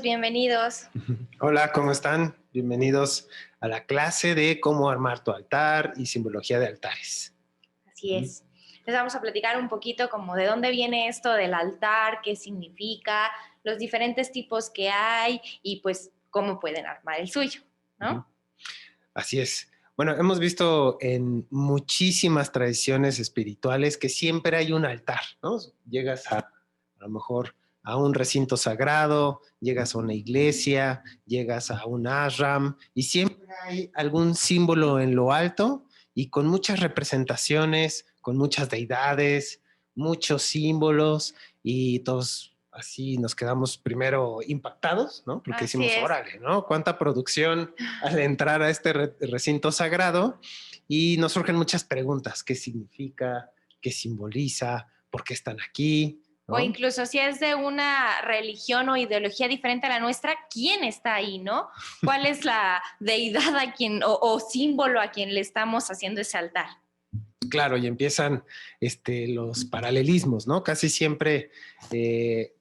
chicos, bienvenidos. Hola, ¿cómo están? Bienvenidos a la clase de cómo armar tu altar y simbología de altares. Así es. Les vamos a platicar un poquito como de dónde viene esto del altar, qué significa, los diferentes tipos que hay y pues cómo pueden armar el suyo, ¿no? Así es. Bueno, hemos visto en muchísimas tradiciones espirituales que siempre hay un altar, ¿no? Llegas a lo mejor a un recinto sagrado, llegas a una iglesia, llegas a un ashram y siempre hay algún símbolo en lo alto y con muchas representaciones, con muchas deidades, muchos símbolos y todos así nos quedamos primero impactados, ¿no? Porque Así decimos, es. órale, ¿no? Cuánta producción al entrar a este recinto sagrado y nos surgen muchas preguntas. ¿Qué significa? ¿Qué simboliza? ¿Por qué están aquí? O ¿No? incluso si es de una religión o ideología diferente a la nuestra, ¿quién está ahí, no? ¿Cuál es la deidad a quien o símbolo a quien le estamos haciendo ese altar? Claro, y empiezan los paralelismos, ¿no? Casi siempre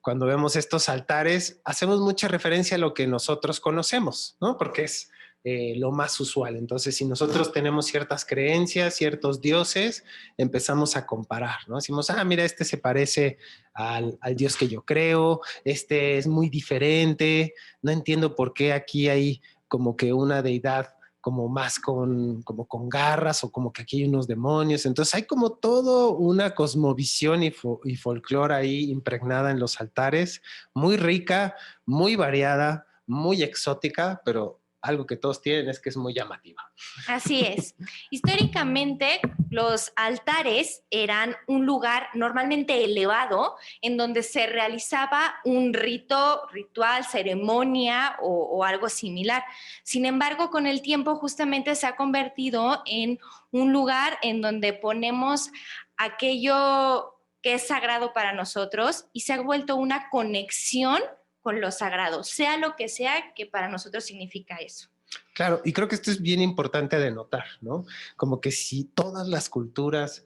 cuando vemos estos altares hacemos mucha referencia a lo que nosotros conocemos, ¿no? Porque es lo más usual. Entonces, si nosotros tenemos ciertas creencias, ciertos dioses, empezamos a comparar, ¿no? Decimos, mira, este se parece al dios que yo creo, este es muy diferente, no entiendo por qué aquí hay como que una deidad como más como con garras o como que aquí hay unos demonios. Entonces hay como todo una cosmovisión y folclore ahí impregnada en los altares, muy rica, muy variada, muy exótica, pero algo que todos tienen es que es muy llamativa. Así es. Históricamente, los altares eran un lugar normalmente elevado en donde se realizaba un ritual, ceremonia o algo similar. Sin embargo, con el tiempo justamente se ha convertido en un lugar en donde ponemos aquello que es sagrado para nosotros y se ha vuelto una conexión con lo sagrado, sea lo que sea que para nosotros significa eso. Claro, y creo que esto es bien importante de notar, ¿no? Como que si todas las culturas,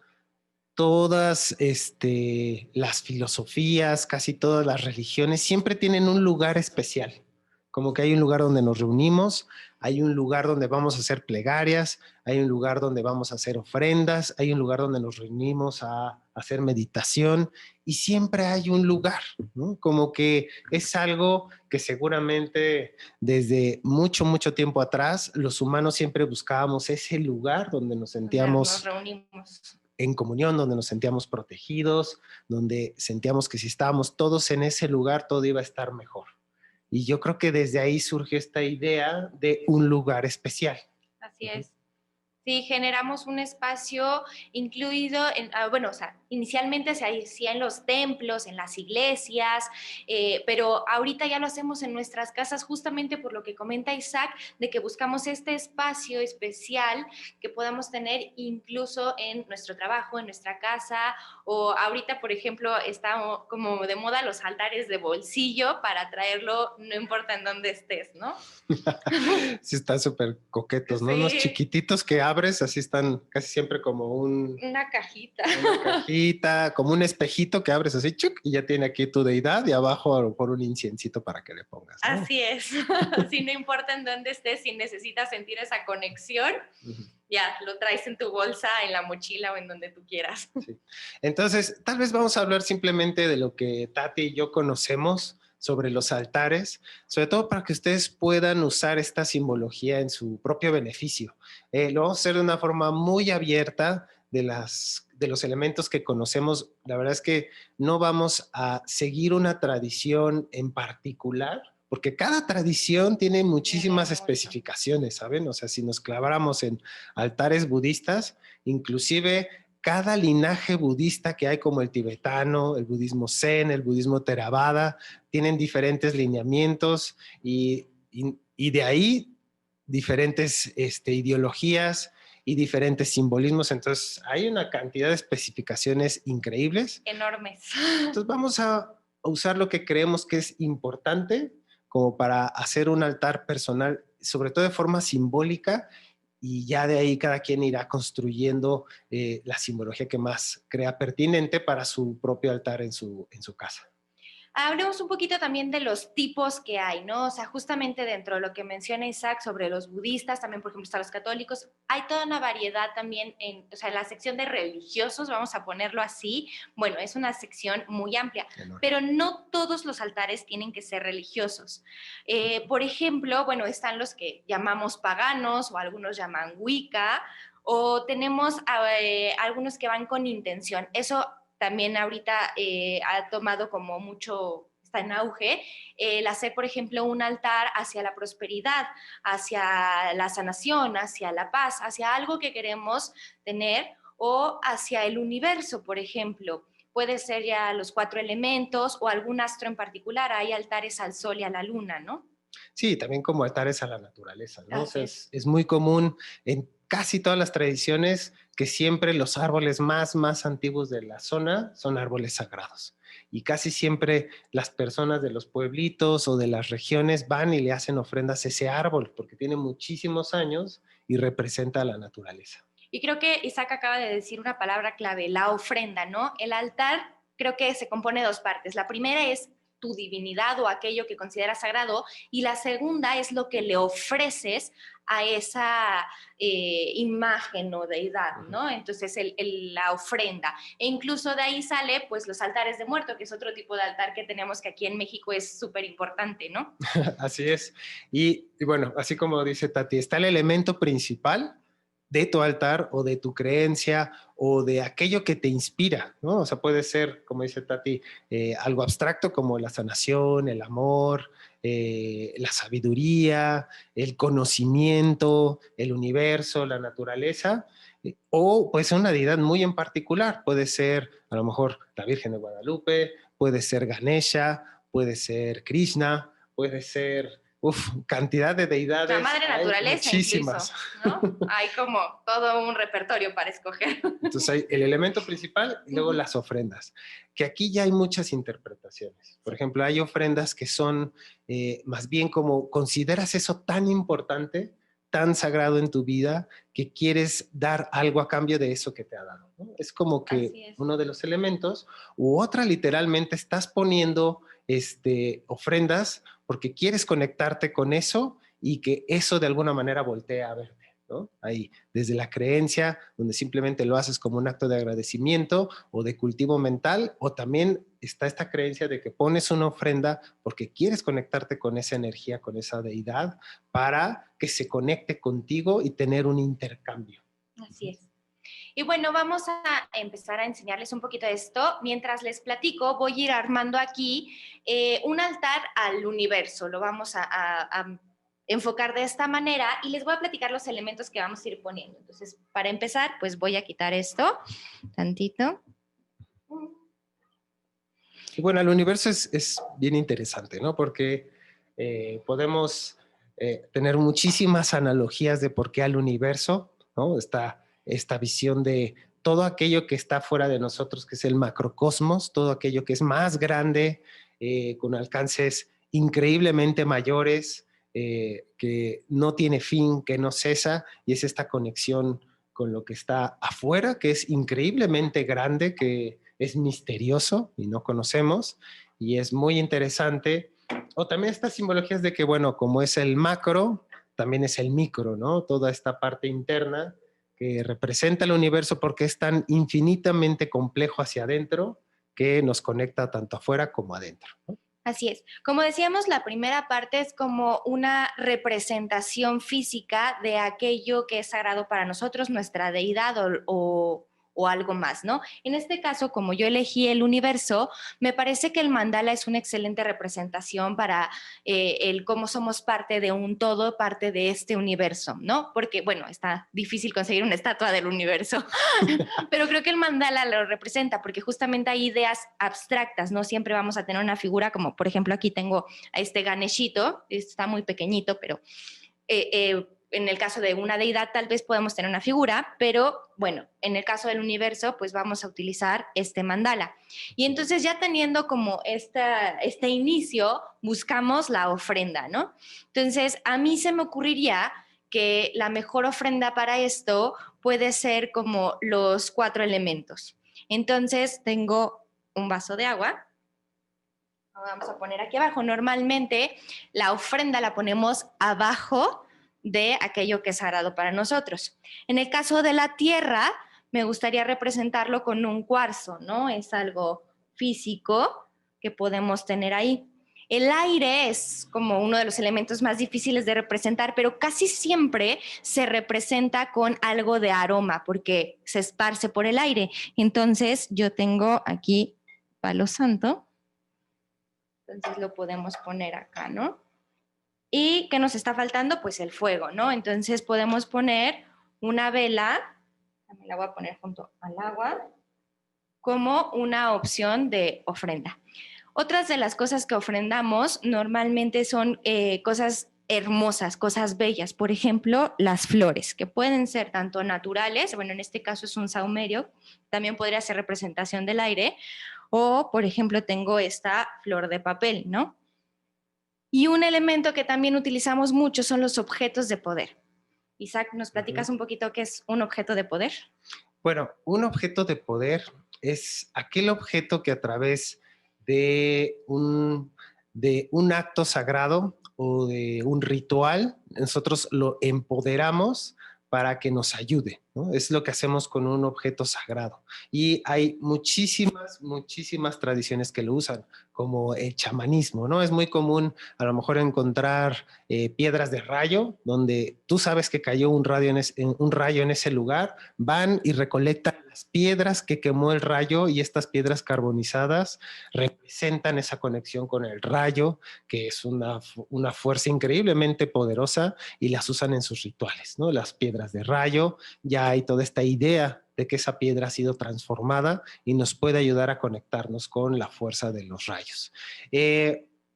todas las filosofías, casi todas las religiones siempre tienen un lugar especial. Como que hay un lugar donde nos reunimos, hay un lugar donde vamos a hacer plegarias, hay un lugar donde vamos a hacer ofrendas, hay un lugar donde nos reunimos a hacer meditación y siempre hay un lugar, ¿no? Como que es algo que seguramente desde mucho, mucho tiempo atrás los humanos siempre buscábamos ese lugar donde nos Donde nos sentíamos reunimos. en comunión, donde nos sentíamos protegidos, donde sentíamos que si estábamos todos en ese lugar, todo iba a estar mejor. Y yo creo que desde ahí surge esta idea de un lugar especial. Así es. Sí, generamos un espacio incluido bueno, o sea, inicialmente se hacía en los templos, en las iglesias, pero ahorita ya lo hacemos en nuestras casas justamente por lo que comenta Isaac, de que buscamos este espacio especial que podamos tener incluso en nuestro trabajo, en nuestra casa, o ahorita, por ejemplo, está como de moda los altares de bolsillo para traerlo, no importa en dónde estés, ¿no? Sí, están súper coquetos, ¿no? Unos Sí. chiquititos que abres, así están casi siempre como Una cajita. una cajita, como un espejito que abres así, chuc, y ya tiene aquí tu deidad y abajo a lo mejor un inciencito para que le pongas, ¿no? Así es. Si no importa en dónde estés, si necesitas sentir esa conexión, ya lo traes en tu bolsa, en la mochila o en donde tú quieras. Sí. Entonces, tal vez vamos a hablar simplemente de lo que Tati y yo conocemos sobre los altares, sobre todo para que ustedes puedan usar esta simbología en su propio beneficio. Lo vamos a hacer de una forma muy abierta de los elementos que conocemos. La verdad es que no vamos a seguir una tradición en particular, porque cada tradición tiene muchísimas especificaciones, ¿saben? O sea, si nos claváramos en altares budistas, inclusive cada linaje budista que hay, como el tibetano, el budismo zen, el budismo theravada, tienen diferentes lineamientos y de ahí diferentes ideologías y diferentes simbolismos. Entonces, hay una cantidad de especificaciones increíbles. Enormes. Entonces, vamos a usar lo que creemos que es importante como para hacer un altar personal, sobre todo de forma simbólica, y ya de ahí cada quien irá construyendo la simbología que más crea pertinente para su propio altar en su casa. Hablemos un poquito también de los tipos que hay, ¿no? O sea, justamente dentro de lo que menciona Isaac sobre los budistas, también, por ejemplo, están los católicos, hay toda una variedad también o sea, en la sección de religiosos, vamos a ponerlo así, bueno, es una sección muy amplia, pero no todos los altares tienen que ser religiosos. Por ejemplo, bueno, están los que llamamos paganos o algunos llaman Wicca, o tenemos algunos que van con intención. Eso también ahorita ha tomado como mucho, está en auge, el hacer, por ejemplo, un altar hacia la prosperidad, hacia la sanación, hacia la paz, hacia algo que queremos tener o hacia el universo, por ejemplo. Puede ser ya los 4 elementos o algún astro en particular. Hay altares al sol y a la luna, ¿no? Sí, también como altares a la naturaleza, ¿no? O sea, es muy común en casi todas las tradiciones que siempre los árboles más antiguos de la zona son árboles sagrados. Y casi siempre las personas de los pueblitos o de las regiones van y le hacen ofrendas a ese árbol porque tiene muchísimos años y representa a la naturaleza. Y creo que Isaac acaba de decir una palabra clave, la ofrenda, ¿no? El altar creo que se compone de 2 partes. La primera es tu divinidad o aquello que consideras sagrado, y la segunda es lo que le ofreces a esa imagen o deidad, ¿no? Entonces, la ofrenda. E incluso de ahí sale, pues, los altares de muerto, que es otro tipo de altar que tenemos que aquí en México es súper importante, ¿no? Así es. Y bueno, así como dice Tati, está el elemento principal de tu altar o de tu creencia o de aquello que te inspira, ¿no? O sea, puede ser, como dice Tati, algo abstracto como la sanación, el amor, la sabiduría, el conocimiento, el universo, la naturaleza, o puede ser una deidad muy en particular, puede ser a lo mejor la Virgen de Guadalupe, puede ser Ganesha, puede ser Krishna, puede ser cantidad de La deidades, madre hay naturaleza muchísimas. incluso, ¿no? Hay como todo un repertorio para escoger. Entonces hay el elemento principal y luego las ofrendas, que aquí ya hay muchas interpretaciones. Por ejemplo, hay ofrendas que son más bien como consideras eso tan importante, tan sagrado en tu vida, que quieres dar algo a cambio de eso que te ha dado, ¿no? Es como que Es. uno de los elementos, u otra literalmente estás poniendo ofrendas porque quieres conectarte con eso y que eso de alguna manera voltea a verte, ¿no? Ahí, desde la creencia, donde simplemente lo haces como un acto de agradecimiento o de cultivo mental, o también está esta creencia de que pones una ofrenda porque quieres conectarte con esa energía, con esa deidad, para que se conecte contigo y tener un intercambio. Así es. Y bueno, vamos a empezar a enseñarles un poquito de esto. Mientras les platico, voy a ir armando aquí un altar al universo. Lo vamos a enfocar de esta manera y les voy a platicar los elementos que vamos a ir poniendo. Entonces, para empezar, pues voy a quitar esto tantito. Y bueno, el universo es bien interesante, ¿no? Porque podemos tener muchísimas analogías de por qué al universo, ¿no? Está esta visión de todo aquello que está fuera de nosotros, que es el macrocosmos, todo aquello que es más grande, con alcances increíblemente mayores, que no tiene fin, que no cesa, y es esta conexión con lo que está afuera, que es increíblemente grande, que es misterioso y no conocemos, y es muy interesante. O también estas simbologías de que, bueno, como es el macro, también es el micro, ¿no? Toda esta parte interna que representa el universo porque es tan infinitamente complejo hacia adentro que nos conecta tanto afuera como adentro, ¿no? Así es. Como decíamos, la primera parte es como una representación física de aquello que es sagrado para nosotros, nuestra deidad o algo más, ¿no? En este caso, como yo elegí el universo, me parece que el mandala es una excelente representación para el cómo somos parte de un todo, parte de este universo, ¿no? Porque, bueno, está difícil conseguir una estatua del universo, pero creo que el mandala lo representa porque justamente hay ideas abstractas, no siempre vamos a tener una figura como, por ejemplo, aquí tengo a este Ganeshito, está muy pequeñito, pero en el caso de una deidad tal vez podemos tener una figura, pero bueno, en el caso del universo pues vamos a utilizar este mandala. Y entonces ya teniendo como este inicio, buscamos la ofrenda, ¿no? Entonces a mí se me ocurriría que la mejor ofrenda para esto puede ser como los 4 elementos. Entonces tengo un vaso de agua, Vamos a poner aquí abajo. Normalmente la ofrenda la ponemos abajo de aquello que es sagrado para nosotros. En el caso de la tierra, me gustaría representarlo con un cuarzo, ¿no? Es algo físico que podemos tener ahí. El aire es como uno de los elementos más difíciles de representar, pero casi siempre se representa con algo de aroma porque se esparce por el aire. Entonces yo tengo aquí palo santo. Entonces lo podemos poner acá, ¿no? ¿Y qué nos está faltando? Pues el fuego, ¿no? Entonces podemos poner una vela, también la voy a poner junto al agua, como una opción de ofrenda. Otras de las cosas que ofrendamos normalmente son cosas hermosas, cosas bellas. Por ejemplo, las flores, que pueden ser tanto naturales, bueno, en este caso es un saumerio, también podría ser representación del aire, o, por ejemplo, tengo esta flor de papel, ¿no? Y un elemento que también utilizamos mucho son los objetos de poder. Isaac, ¿nos platicas un poquito qué es un objeto de poder? Bueno, un objeto de poder es aquel objeto que a través de un acto sagrado o de un ritual, nosotros lo empoderamos para que nos ayude, ¿no? Es lo que hacemos con un objeto sagrado. Y hay muchísimas, muchísimas tradiciones que lo usan, como el chamanismo, ¿no? Es muy común a lo mejor encontrar piedras de rayo, donde tú sabes que cayó un rayo en ese lugar, van y recolectan las piedras que quemó el rayo y estas piedras carbonizadas representan esa conexión con el rayo, que es una fuerza increíblemente poderosa y las usan en sus rituales, ¿no? Las piedras de rayo, ya hay toda esta idea de que esa piedra ha sido transformada y nos puede ayudar a conectarnos con la fuerza de los rayos.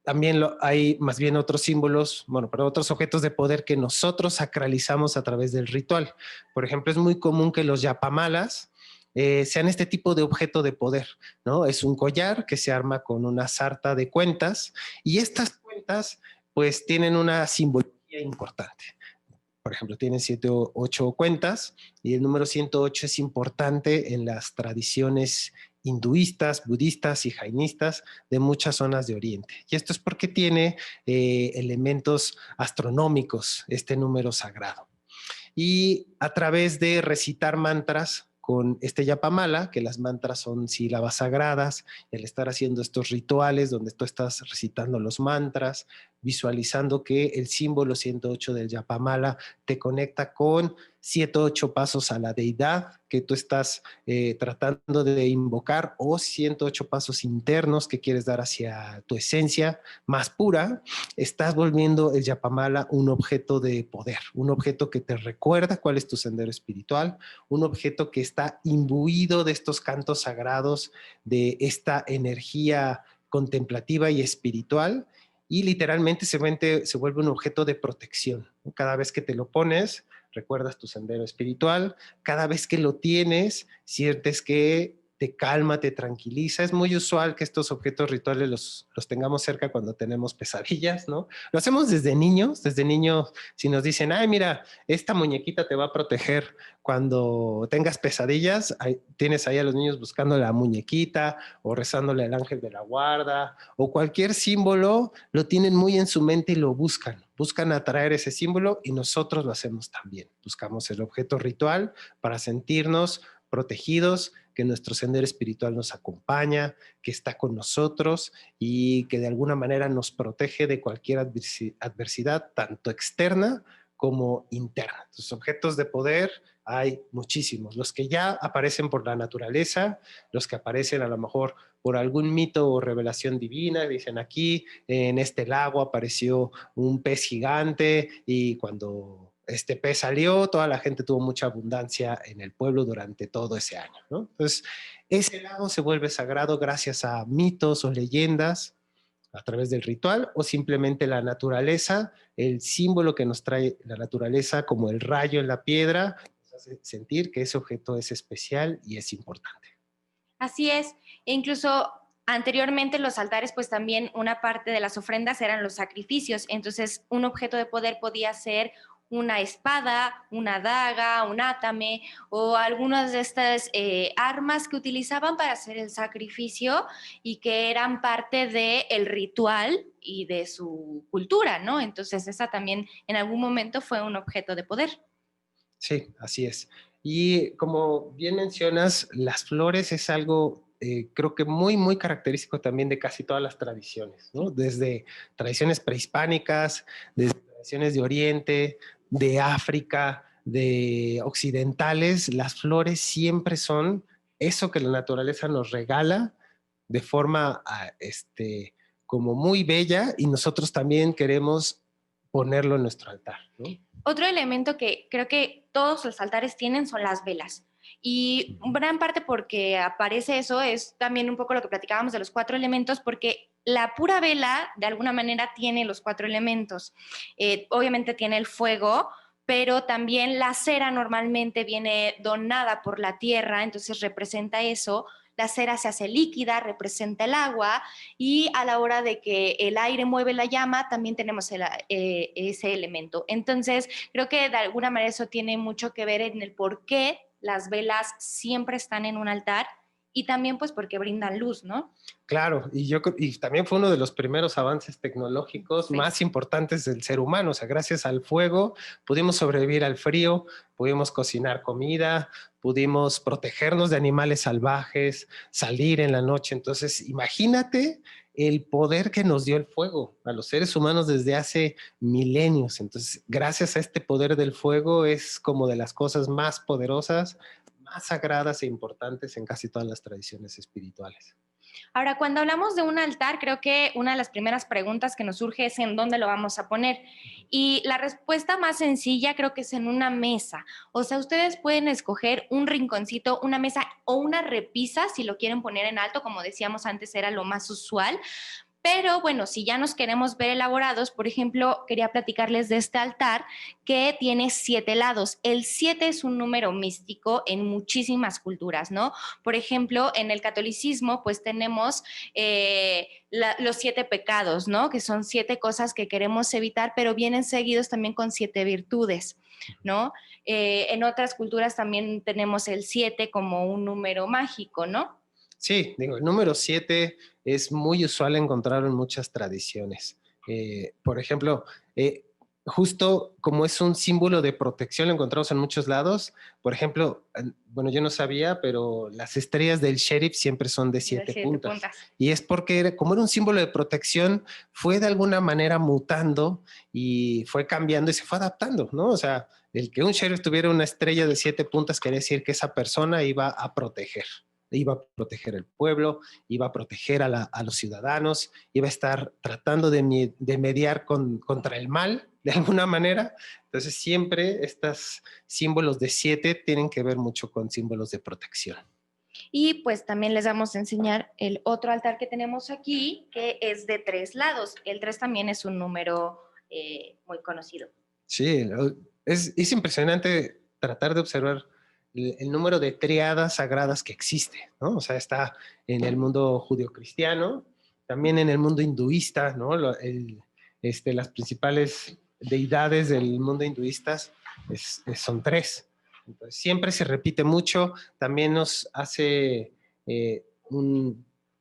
También hay más bien otros símbolos, bueno, pero otros objetos de poder que nosotros sacralizamos a través del ritual. Por ejemplo, es muy común que los yapamalas sean este tipo de objeto de poder, ¿no? Es un collar que se arma con una sarta de cuentas y estas cuentas pues tienen una simbología importante. Por ejemplo, tienen 7 o 8 cuentas y el número 108 es importante en las tradiciones hinduistas, budistas y jainistas de muchas zonas de Oriente. Y esto es porque tiene elementos astronómicos, este número sagrado. Y a través de recitar mantras con este yapamala, que las mantras son sílabas sagradas, el estar haciendo estos rituales donde tú estás recitando los mantras, visualizando que el símbolo 108 del yapamala te conecta con 108 pasos a la deidad que tú estás tratando de invocar o 108 pasos internos que quieres dar hacia tu esencia más pura, estás volviendo el yapamala un objeto de poder, un objeto que te recuerda cuál es tu sendero espiritual, un objeto que está imbuido de estos cantos sagrados, de esta energía contemplativa y espiritual, y literalmente se vuelve un objeto de protección. Cada vez que te lo pones, recuerdas tu sendero espiritual, cada vez que lo tienes, sientes que te calma, te tranquiliza. Es muy usual que estos objetos rituales los tengamos cerca cuando tenemos pesadillas, ¿no? Lo hacemos desde niños, si nos dicen, ay, mira, esta muñequita te va a proteger cuando tengas pesadillas, tienes ahí a los niños buscando la muñequita o rezándole al ángel de la guarda o cualquier símbolo, lo tienen muy en su mente y lo buscan atraer ese símbolo y nosotros lo hacemos también. Buscamos el objeto ritual para sentirnos protegidos, que nuestro sendero espiritual nos acompaña, que está con nosotros y que de alguna manera nos protege de cualquier adversidad, tanto externa como interna. Los objetos de poder hay muchísimos, los que ya aparecen por la naturaleza, los que aparecen a lo mejor por algún mito o revelación divina, dicen aquí en este lago apareció un pez gigante y cuando este pez salió, toda la gente tuvo mucha abundancia en el pueblo durante todo ese año, ¿no? Entonces, ese lago se vuelve sagrado gracias a mitos o leyendas a través del ritual o simplemente la naturaleza, el símbolo que nos trae la naturaleza como el rayo en la piedra, nos hace sentir que ese objeto es especial y es importante. Así es, e incluso anteriormente los altares, pues también una parte de las ofrendas eran los sacrificios, entonces un objeto de poder podía ser una espada, una daga, un átame o algunas de estas armas que utilizaban para hacer el sacrificio y que eran parte del ritual y de su cultura, ¿no? Entonces esa también en algún momento fue un objeto de poder. Sí, así es. Y como bien mencionas, las flores es algo, creo que muy, muy característico también de casi todas las tradiciones, ¿no? Desde tradiciones prehispánicas, desde tradiciones de Oriente, de África, de occidentales, las flores siempre son eso que la naturaleza nos regala de forma, como muy bella, y nosotros también queremos ponerlo en nuestro altar, ¿no? Otro elemento que creo que todos los altares tienen son las velas. Y gran parte porque aparece eso es también un poco lo que platicábamos de los 4 elementos, porque la pura vela de alguna manera tiene los 4 elementos. Obviamente tiene el fuego, pero también la cera normalmente viene donada por la tierra, entonces representa eso. La cera se hace líquida, representa el agua, y a la hora de que el aire mueve la llama, también tenemos ese elemento. Entonces, creo que de alguna manera eso tiene mucho que ver en el por qué las velas siempre están en un altar y también pues porque brindan luz, ¿no? Claro, y también fue uno de los primeros avances tecnológicos más importantes del ser humano. O sea, gracias al fuego pudimos sobrevivir al frío, pudimos cocinar comida, pudimos protegernos de animales salvajes, salir en la noche. Entonces, imagínate el poder que nos dio el fuego a los seres humanos desde hace milenios. Entonces, gracias a este poder del fuego es como de las cosas más poderosas, más sagradas e importantes en casi todas las tradiciones espirituales. Ahora, cuando hablamos de un altar, creo que una de las primeras preguntas que nos surge es en dónde lo vamos a poner. Y la respuesta más sencilla creo que es en una mesa. O sea, ustedes pueden escoger un rinconcito, una mesa o una repisa si lo quieren poner en alto, como decíamos antes, era lo más usual. Pero bueno, si ya nos queremos ver elaborados, por ejemplo, quería platicarles de este altar que tiene 7 lados. El 7 es un número místico en muchísimas culturas, ¿no? Por ejemplo, en el catolicismo, pues tenemos los 7 pecados, ¿no? Que son 7 cosas que queremos evitar, pero vienen seguidos también con 7 virtudes, ¿no? En otras culturas también tenemos el 7 como un número mágico, ¿no? Sí, digo, el número 7 es muy usual encontrarlo en muchas tradiciones. Por ejemplo, justo como es un símbolo de protección, lo encontramos en muchos lados. Por ejemplo, bueno, yo no sabía, pero las estrellas del sheriff siempre son de 7 puntas. Y es porque como era un símbolo de protección, fue de alguna manera mutando y fue cambiando y se fue adaptando, ¿no? O sea, el que un sheriff tuviera una estrella de 7 puntas quiere decir que esa persona iba a proteger el pueblo, iba a proteger a los ciudadanos, iba a estar tratando de mediar contra el mal de alguna manera. Entonces siempre estos símbolos de 7 tienen que ver mucho con símbolos de protección. Y pues también les vamos a enseñar el otro altar que tenemos aquí, que es de 3 lados. El 3 también es un número muy conocido. Sí, es impresionante tratar de observar el número de triadas sagradas que existe, ¿no? O sea, está en el mundo judio-cristiano, también en el mundo hinduista, ¿no? Las principales deidades del mundo hinduista son 3. Entonces, siempre se repite mucho, también nos hace una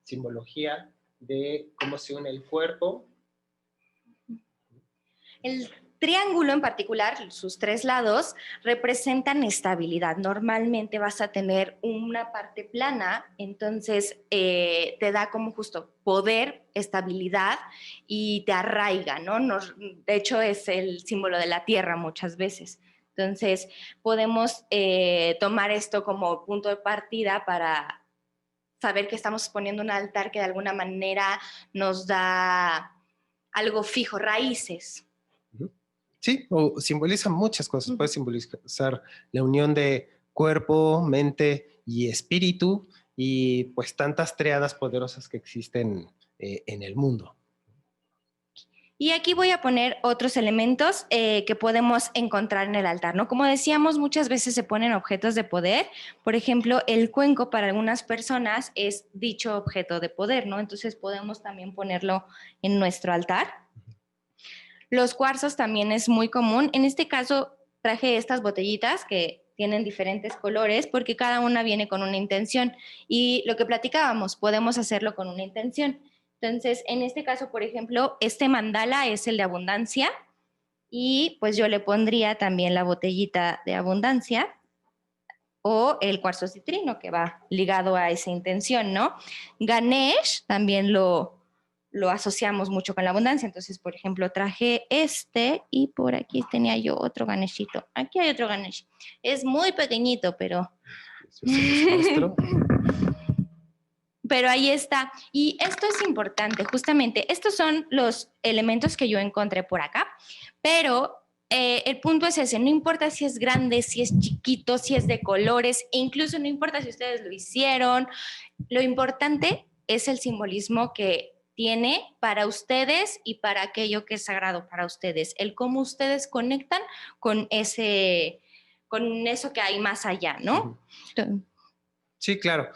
simbología de cómo se une el cuerpo. El triángulo en particular, sus 3 lados, representan estabilidad. Normalmente vas a tener una parte plana, entonces te da como justo poder, estabilidad y te arraiga, ¿no? De hecho, es el símbolo de la tierra muchas veces. Entonces, podemos tomar esto como punto de partida para saber que estamos poniendo un altar que de alguna manera nos da algo fijo, raíces. Sí, o simboliza muchas cosas. Puede simbolizar la unión de cuerpo, mente y espíritu, y pues tantas triadas poderosas que existen en el mundo. Y aquí voy a poner otros elementos que podemos encontrar en el altar, ¿no? Como decíamos, muchas veces se ponen objetos de poder. Por ejemplo, el cuenco para algunas personas es dicho objeto de poder, ¿no? Entonces podemos también ponerlo en nuestro altar. Los cuarzos también es muy común. En este caso traje estas botellitas que tienen diferentes colores porque cada una viene con una intención y lo que platicábamos, podemos hacerlo con una intención. Entonces, en este caso, por ejemplo, este mandala es el de abundancia y pues yo le pondría también la botellita de abundancia o el cuarzo citrino que va ligado a esa intención, ¿no? Ganesh también lo asociamos mucho con la abundancia. Entonces, por ejemplo, traje este y por aquí tenía yo otro ganeshito. Aquí hay otro ganesh. Es muy pequeñito, pero... Eso se los muestro. Pero ahí está. Y esto es importante, justamente. Estos son los elementos que yo encontré por acá, pero el punto es ese, no importa si es grande, si es chiquito, si es de colores, e incluso no importa si ustedes lo hicieron, lo importante es el simbolismo que tiene para ustedes y para aquello que es sagrado para ustedes, el cómo ustedes conectan con con eso que hay más allá, ¿no? Sí, claro.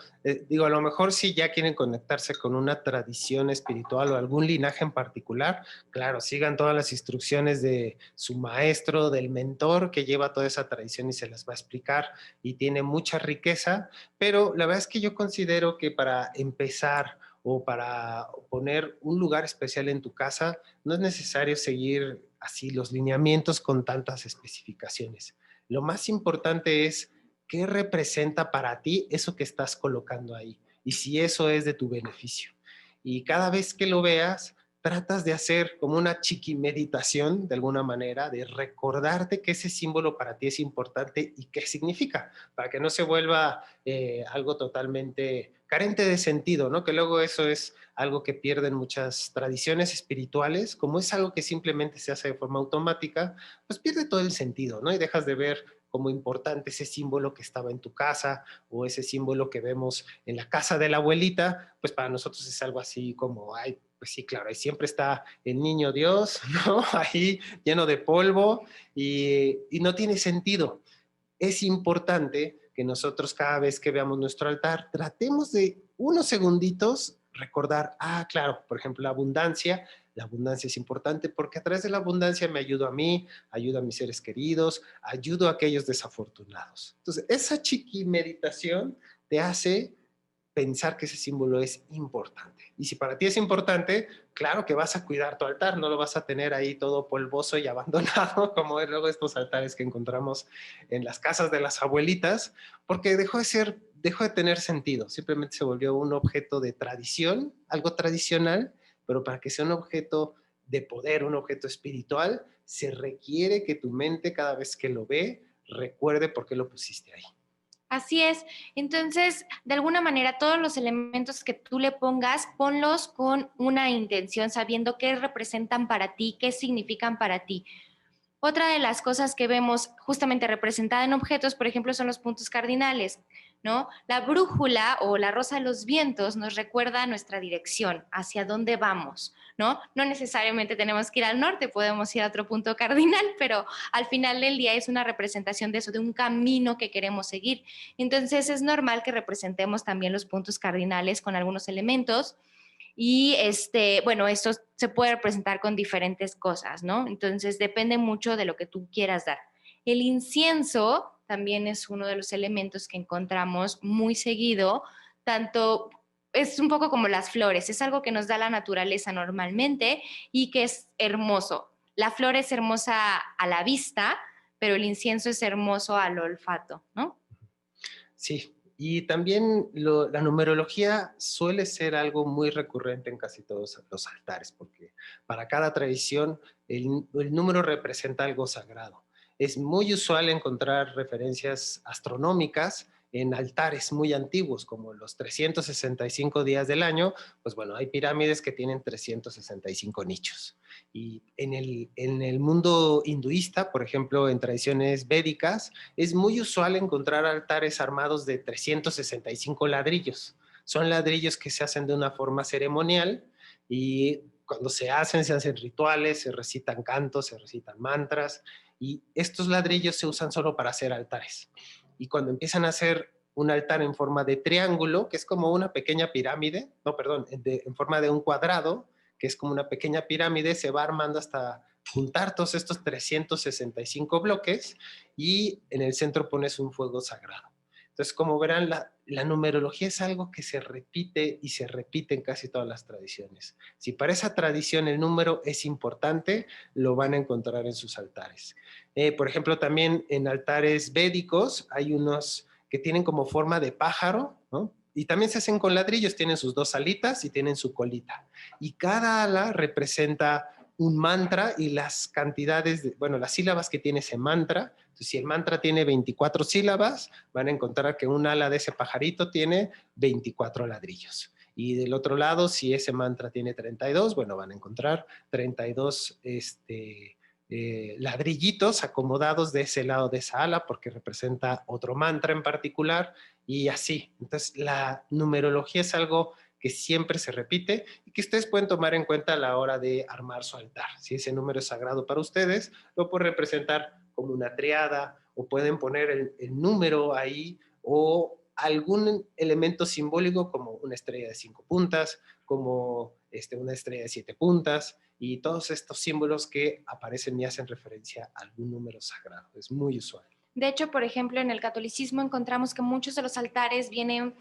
Digo, a lo mejor si ya quieren conectarse con una tradición espiritual o algún linaje en particular, claro, sigan todas las instrucciones de su maestro, del mentor que lleva toda esa tradición y se las va a explicar y tiene mucha riqueza, pero la verdad es que yo considero que para empezar o para poner un lugar especial en tu casa, no es necesario seguir así los lineamientos con tantas especificaciones. Lo más importante es qué representa para ti eso que estás colocando ahí y si eso es de tu beneficio. Y cada vez que lo veas, tratas de hacer como una chiqui meditación de alguna manera, de recordarte que ese símbolo para ti es importante y qué significa, para que no se vuelva algo totalmente carente de sentido, ¿no? Que luego eso es algo que pierden muchas tradiciones espirituales, como es algo que simplemente se hace de forma automática, pues pierde todo el sentido, ¿no? Y dejas de ver como importante ese símbolo que estaba en tu casa o ese símbolo que vemos en la casa de la abuelita, pues para nosotros es algo así como, ay, pues sí, claro, ahí siempre está el niño Dios, ¿no? Ahí lleno de polvo y no tiene sentido. Es importante que nosotros cada vez que veamos nuestro altar tratemos de unos segunditos recordar, ah, claro, por ejemplo, la abundancia es importante porque a través de la abundancia me ayudo a mí, ayudo a mis seres queridos, ayudo a aquellos desafortunados. Entonces, esa chiqui meditación te hace pensar que ese símbolo es importante. Y si para ti es importante, claro que vas a cuidar tu altar, no lo vas a tener ahí todo polvoso y abandonado, como es luego estos altares que encontramos en las casas de las abuelitas, porque dejó de tener sentido, simplemente se volvió un objeto de tradición, algo tradicional, pero para que sea un objeto de poder, un objeto espiritual, se requiere que tu mente cada vez que lo ve, recuerde por qué lo pusiste ahí. Así es. Entonces, de alguna manera, todos los elementos que tú le pongas, ponlos con una intención, sabiendo qué representan para ti, qué significan para ti. Otra de las cosas que vemos justamente representada en objetos, por ejemplo, son los puntos cardinales, ¿no? La brújula o la rosa de los vientos nos recuerda nuestra dirección, hacia dónde vamos, ¿no? No necesariamente tenemos que ir al norte, podemos ir a otro punto cardinal, pero al final del día es una representación de eso, de un camino que queremos seguir. Entonces es normal que representemos también los puntos cardinales con algunos elementos. Y bueno, esto se puede representar con diferentes cosas, ¿no? Entonces depende mucho de lo que tú quieras dar. El incienso también es uno de los elementos que encontramos muy seguido, tanto es un poco como las flores, es algo que nos da la naturaleza normalmente y que es hermoso. La flor es hermosa a la vista, pero el incienso es hermoso al olfato, ¿no? Sí, y también la numerología suele ser algo muy recurrente en casi todos los altares, porque para cada tradición el número representa algo sagrado. Es muy usual encontrar referencias astronómicas en altares muy antiguos, como los 365 días del año, pues bueno, hay pirámides que tienen 365 nichos. Y en el mundo hinduista, por ejemplo, en tradiciones védicas, es muy usual encontrar altares armados de 365 ladrillos. Son ladrillos que se hacen de una forma ceremonial y cuando se hacen rituales, se recitan cantos, se recitan mantras y estos ladrillos se usan solo para hacer altares. Y cuando empiezan a hacer un altar en forma de triángulo, que es como una pequeña pirámide, no, perdón, en forma de un cuadrado, que es como una pequeña pirámide, se va armando hasta juntar todos estos 365 bloques y en el centro pones un fuego sagrado. Entonces, como verán, la numerología es algo que se repite y se repite en casi todas las tradiciones. Si para esa tradición el número es importante, lo van a encontrar en sus altares. Por ejemplo, también en altares védicos hay unos que tienen como forma de pájaro, ¿no? Y también se hacen con ladrillos, tienen sus dos alitas y tienen su colita. Y cada ala representa un mantra y las cantidades, bueno, las sílabas que tiene ese mantra. Entonces, si el mantra tiene 24 sílabas, van a encontrar que un ala de ese pajarito tiene 24 ladrillos. Y del otro lado, si ese mantra tiene 32, bueno, van a encontrar 32 ladrillitos acomodados de ese lado de esa ala porque representa otro mantra en particular y así. Entonces, la numerología es algo que siempre se repite y que ustedes pueden tomar en cuenta a la hora de armar su altar. Si ese número es sagrado para ustedes, lo pueden representar como una triada o pueden poner el número ahí o algún elemento simbólico como una estrella de 5 puntas, como una estrella de 7 puntas y todos estos símbolos que aparecen y hacen referencia a algún número sagrado. Es muy usual. De hecho, por ejemplo, en el catolicismo encontramos que muchos de los altares vienen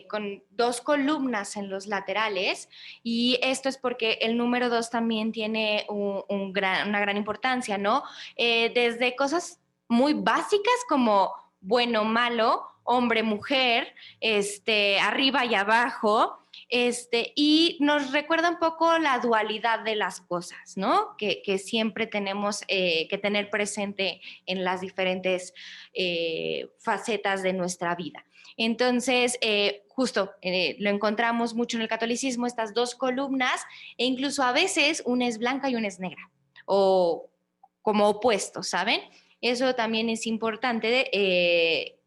con 2 columnas en los laterales y esto es porque el número 2 también tiene una gran importancia, ¿no? Desde cosas muy básicas como bueno, malo, hombre, mujer, arriba y abajo, y nos recuerda un poco la dualidad de las cosas, ¿no? Que siempre tenemos que tener presente en las diferentes facetas de nuestra vida. Entonces, justo lo encontramos mucho en el catolicismo, estas 2 columnas, e incluso a veces una es blanca y una es negra, o como opuestos, ¿saben? Eso también es importante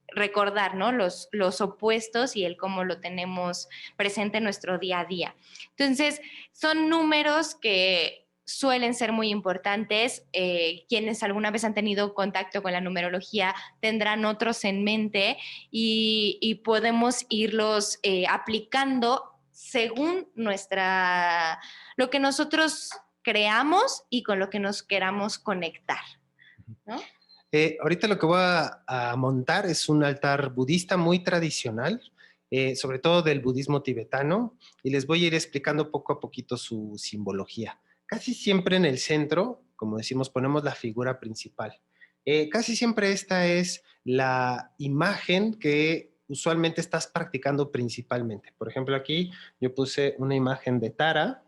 recordar, ¿no? Los opuestos y el cómo lo tenemos presente en nuestro día a día. Entonces, son números que suelen ser muy importantes. Quienes alguna vez han tenido contacto con la numerología tendrán otros en mente y podemos irlos aplicando según lo que nosotros creamos y con lo que nos queramos conectar, ¿no? Ahorita lo que voy a montar es un altar budista muy tradicional, sobre todo del budismo tibetano, y les voy a ir explicando poco a poquito su simbología. Casi siempre en el centro, como decimos, ponemos la figura principal. Casi siempre esta es la imagen que usualmente estás practicando principalmente. Por ejemplo, aquí yo puse una imagen de Tara.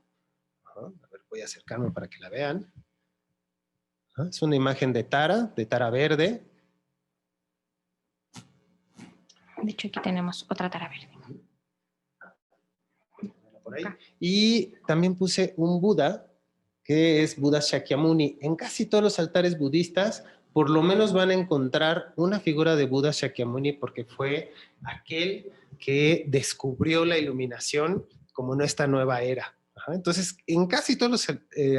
A ver, voy a acercarme para que la vean. Es una imagen de Tara verde. De hecho, aquí tenemos otra Tara verde. Por ahí. Y también puse un Buda, que es Buda Shakyamuni. En casi todos los altares budistas, por lo menos van a encontrar una figura de Buda Shakyamuni porque fue aquel que descubrió la iluminación como nuestra nueva era. Entonces, en casi todos los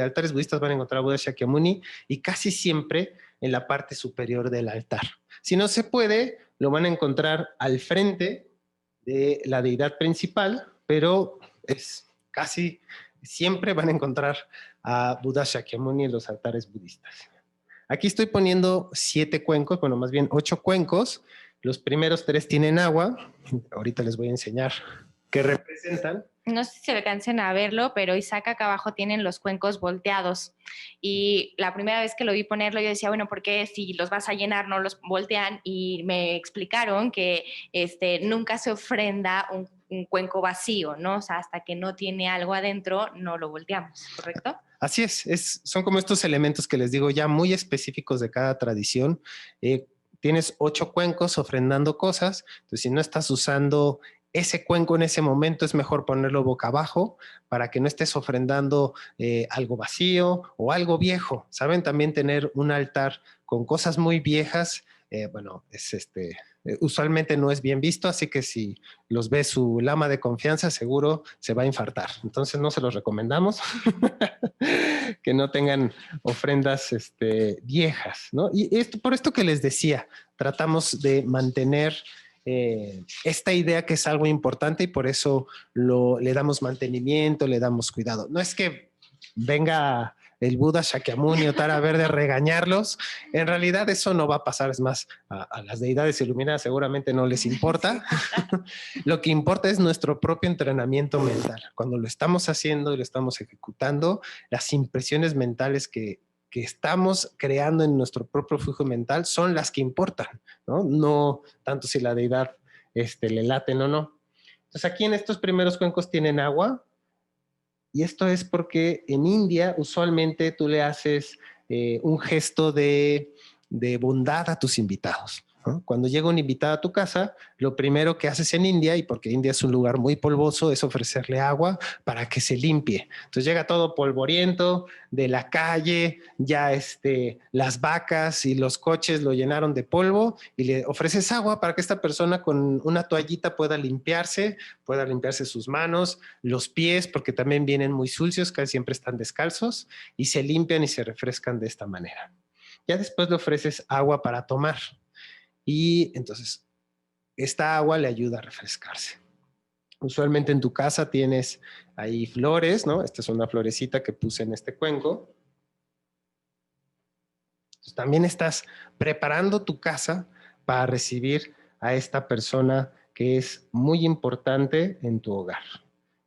altares budistas van a encontrar a Buda Shakyamuni y casi siempre en la parte superior del altar. Si no se puede, lo van a encontrar al frente de la deidad principal, pero es casi siempre van a encontrar a Buda Shakyamuni en los altares budistas. Aquí estoy poniendo 7 cuencos, bueno, más bien 8 cuencos. Los primeros 3 tienen agua. Ahorita les voy a enseñar qué representan. No sé si se alcancen a verlo, pero Isaac acá abajo tienen los cuencos volteados. Y la primera vez que lo vi ponerlo, yo decía, bueno, ¿por qué si los vas a llenar no los voltean? Y me explicaron que nunca se ofrenda un cuenco vacío, ¿no? O sea, hasta que no tiene algo adentro, no lo volteamos, ¿correcto? Así son como estos elementos que les digo ya muy específicos de cada tradición. Tienes 8 cuencos ofrendando cosas, entonces si no estás usando ese cuenco en ese momento es mejor ponerlo boca abajo para que no estés ofrendando algo vacío o algo viejo. ¿Saben? También tener un altar con cosas muy viejas, bueno, usualmente no es bien visto, así que si los ve su lama de confianza, seguro se va a infartar. Entonces no se los recomendamos que no tengan ofrendas viejas, ¿no? Y por esto que les decía, tratamos de mantener esta idea que es algo importante y por eso le damos mantenimiento, le damos cuidado. No es que venga el Buda Shakyamuni o Tara Verde regañarlos. En realidad eso no va a pasar, es más, a las deidades iluminadas seguramente no les importa. Lo que importa es nuestro propio entrenamiento mental. Cuando lo estamos haciendo y lo estamos ejecutando, las impresiones mentales que estamos creando en nuestro propio flujo mental son las que importan, ¿no? No tanto si la deidad le laten o no. Entonces aquí en estos primeros cuencos tienen agua, y esto es porque en India usualmente tú le haces un gesto de bondad a tus invitados, ¿no? Cuando llega un invitado a tu casa, lo primero que haces en India, y porque India es un lugar muy polvoso, es ofrecerle agua para que se limpie. Entonces llega todo polvoriento de la calle, ya las vacas y los coches lo llenaron de polvo, y le ofreces agua para que esta persona con una toallita pueda limpiarse sus manos, los pies, porque también vienen muy sucios, casi siempre están descalzos, y se limpian y se refrescan de esta manera. Ya después le ofreces agua para tomar, y entonces esta agua le ayuda a refrescarse. Usualmente en tu casa tienes ahí flores, ¿no? Esta es una florecita que puse en este cuenco. Entonces, también estás preparando tu casa para recibir a esta persona que es muy importante en tu hogar.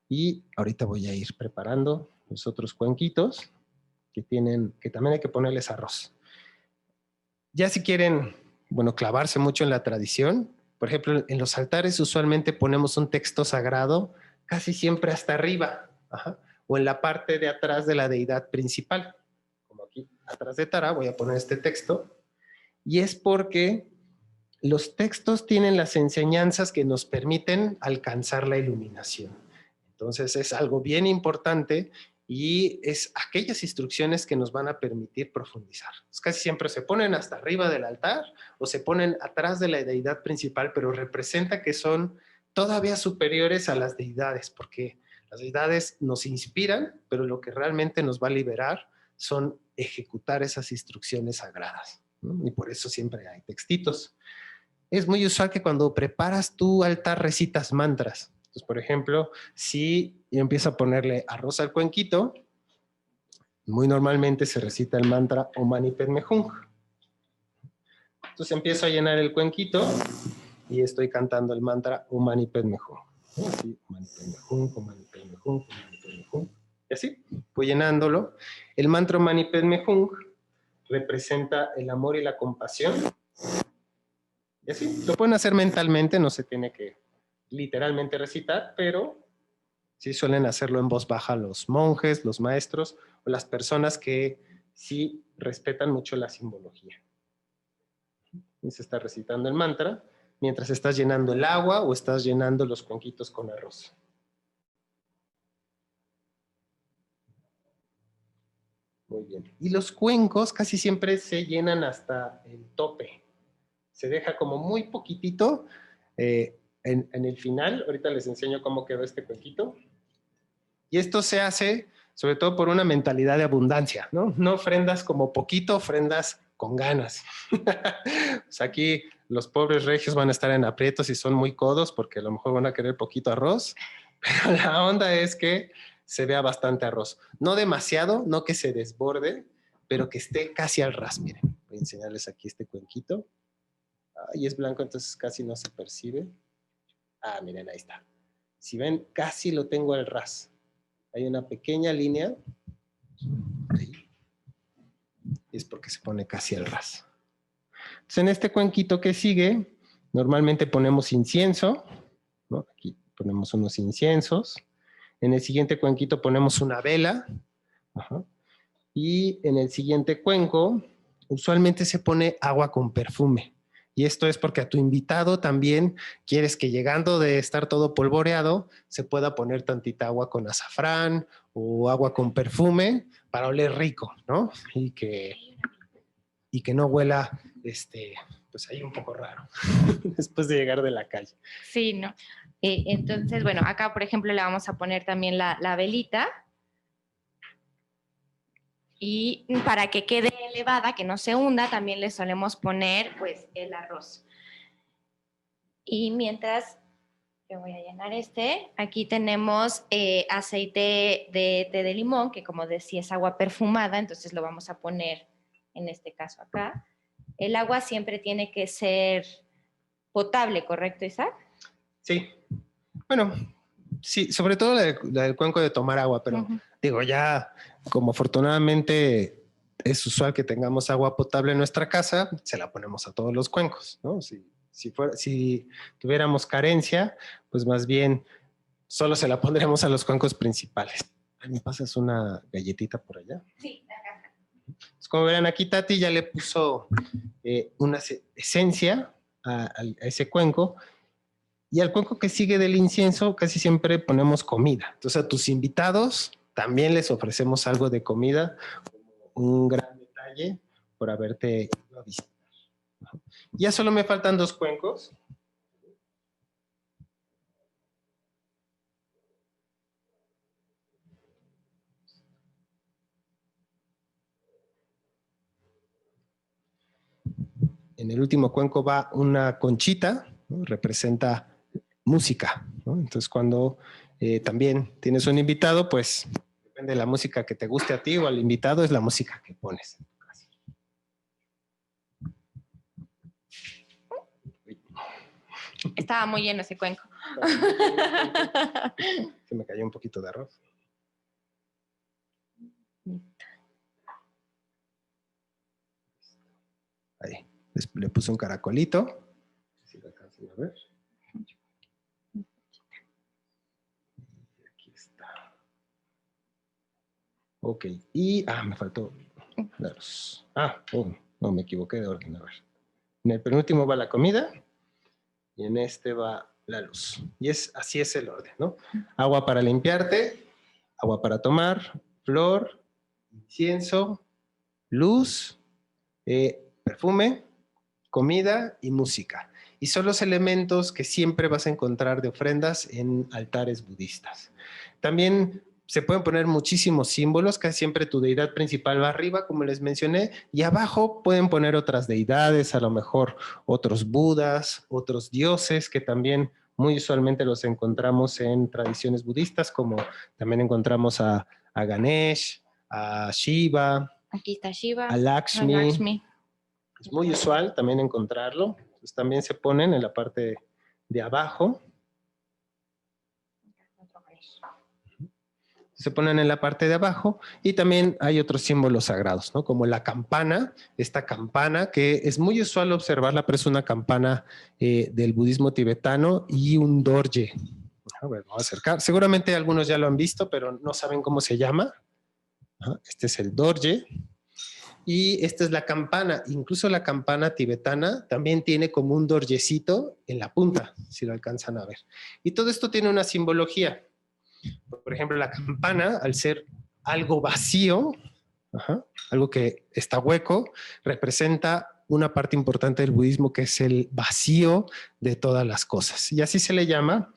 Y ahorita voy a ir preparando los otros cuenquitos que también hay que ponerles arroz. Ya si quieren, clavarse mucho en la tradición, por ejemplo, en los altares usualmente ponemos un texto sagrado casi siempre hasta arriba, o en la parte de atrás de la deidad principal. Como aquí atrás de Tara voy a poner este texto, y es porque los textos tienen las enseñanzas que nos permiten alcanzar la iluminación. Entonces es algo bien importante, y es aquellas instrucciones que nos van a permitir profundizar. Pues casi siempre se ponen hasta arriba del altar o se ponen atrás de la deidad principal, pero representa que son todavía superiores a las deidades, porque las deidades nos inspiran, pero lo que realmente nos va a liberar son ejecutar esas instrucciones sagradas, ¿no? Y por eso siempre hay textitos. Es muy usual que cuando preparas tu altar recitas mantras. Entonces, por ejemplo, si yo empiezo a ponerle arroz al cuenquito, muy normalmente se recita el mantra Om Mani Padme Hum. Entonces empiezo a llenar el cuenquito y estoy cantando el mantra Om Mani Padme Hum. Así, Om Mani Padme Hum, Om Mani Padme Hum, Om Mani Padme Hum. Y así, voy llenándolo. El mantra Om Mani Padme Hum representa el amor y la compasión. Y así, lo pueden hacer mentalmente, no se tiene que literalmente recitar, pero sí suelen hacerlo en voz baja los monjes, los maestros o las personas que sí respetan mucho la simbología. Y se está recitando el mantra mientras estás llenando el agua o estás llenando los cuenquitos con arroz. Muy bien. Y los cuencos casi siempre se llenan hasta el tope. Se deja como muy poquitito en el final. Ahorita les enseño cómo quedó este cuenquito. Y esto se hace sobre todo por una mentalidad de abundancia, ¿no? No ofrendas como poquito, ofrendas con ganas. Pues aquí los pobres regios van a estar en aprietos y son muy codos porque a lo mejor van a querer poquito arroz, pero la onda es que se vea bastante arroz. No demasiado, no que se desborde, pero que esté casi al ras. Miren, voy a enseñarles aquí este cuenquito. Y es blanco, entonces casi no se percibe. Miren, ahí está. Si ven, casi lo tengo al ras. Hay una pequeña línea. Ahí. Y es porque se pone casi al ras. Entonces, en este cuenquito que sigue, normalmente ponemos incienso, ¿no? Aquí ponemos unos inciensos. En el siguiente cuenquito ponemos una vela. Y en el siguiente cuenco, usualmente se pone agua con perfume. Y esto es porque a tu invitado también quieres que llegando de estar todo polvoreado, se pueda poner tantita agua con azafrán o agua con perfume para oler rico, ¿no? Y que no huela, pues ahí un poco raro, después de llegar de la calle. Sí, ¿no? Entonces, bueno, acá, por ejemplo, le vamos a poner también la velita. Y para que quede elevada, que no se hunda, también le solemos poner pues el arroz. Y mientras Yo voy a llenar este. Aquí tenemos aceite de té de limón, que como decía es agua perfumada, entonces lo vamos a poner en este caso acá. El agua siempre tiene que ser potable, ¿correcto, Isaac? Sí. Bueno, sí, sobre todo la del cuenco de tomar agua, pero digo, ya como afortunadamente es usual que tengamos agua potable en nuestra casa, se la ponemos a todos los cuencos, ¿no? Si tuviéramos carencia, pues más bien solo se la pondremos a los cuencos principales. Ay, ¿me pasas una galletita por allá? Sí, acá. Pues como verán, aquí Tati ya le puso una esencia a ese cuenco. Y al cuenco que sigue del incienso casi siempre ponemos comida. Entonces a tus invitados también les ofrecemos algo de comida, un gran detalle por haberte ido a visitar. Ya solo me faltan 2 cuencos. En el último cuenco va una conchita, ¿no? Representa música, ¿no? Entonces cuando también tienes un invitado, pues depende de la música que te guste a ti o al invitado, es la música que pones. Estaba muy lleno ese cuenco. Se me cayó un poquito de arroz. Ahí, le puse un caracolito. Si lo alcanzan a ver. Aquí está. Ok, y me faltó la luz. No, me equivoqué de orden. A ver. En el penúltimo va la comida y en este va la luz. Y así es el orden, ¿no? Agua para limpiarte, agua para tomar, flor, incienso, luz, perfume, comida y música. Y son los elementos que siempre vas a encontrar de ofrendas en altares budistas. También se pueden poner muchísimos símbolos, casi siempre tu deidad principal va arriba, como les mencioné, y abajo pueden poner otras deidades, a lo mejor otros budas, otros dioses, que también muy usualmente los encontramos en tradiciones budistas, como también encontramos a Ganesh, a Shiva, Aquí está Shiva, a Lakshmi. Es muy usual también encontrarlo. Entonces, también se ponen en la parte de abajo. Se ponen en la parte de abajo y también hay otros símbolos sagrados, ¿no? Como la campana, esta campana que es muy usual observarla, pero es una campana del budismo tibetano y un dorje. A ver, vamos a acercar. Seguramente algunos ya lo han visto, pero no saben cómo se llama. Este es el dorje. Y esta es la campana. Incluso la campana tibetana también tiene como un dorjecito en la punta, si lo alcanzan a ver. Y todo esto tiene una simbología. Por ejemplo, la campana, al ser algo vacío, algo que está hueco, representa una parte importante del budismo que es el vacío de todas las cosas. Y así se le llama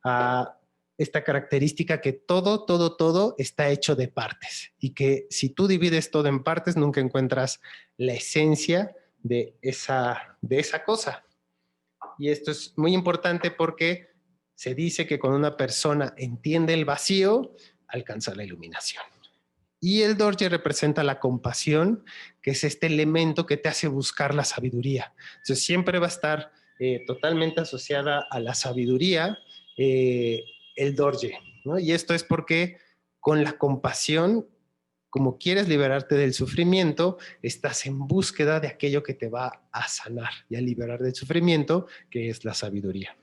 a esta característica que todo está hecho de partes y que si tú divides todo en partes nunca encuentras la esencia de esa cosa. Y esto es muy importante porque se dice que cuando una persona entiende el vacío, alcanza la iluminación. Y el dorje representa la compasión, que es este elemento que te hace buscar la sabiduría. Entonces siempre va a estar totalmente asociada a la sabiduría el dorje, ¿no? Y esto es porque con la compasión, como quieres liberarte del sufrimiento, estás en búsqueda de aquello que te va a sanar y a liberar del sufrimiento, que es la sabiduría.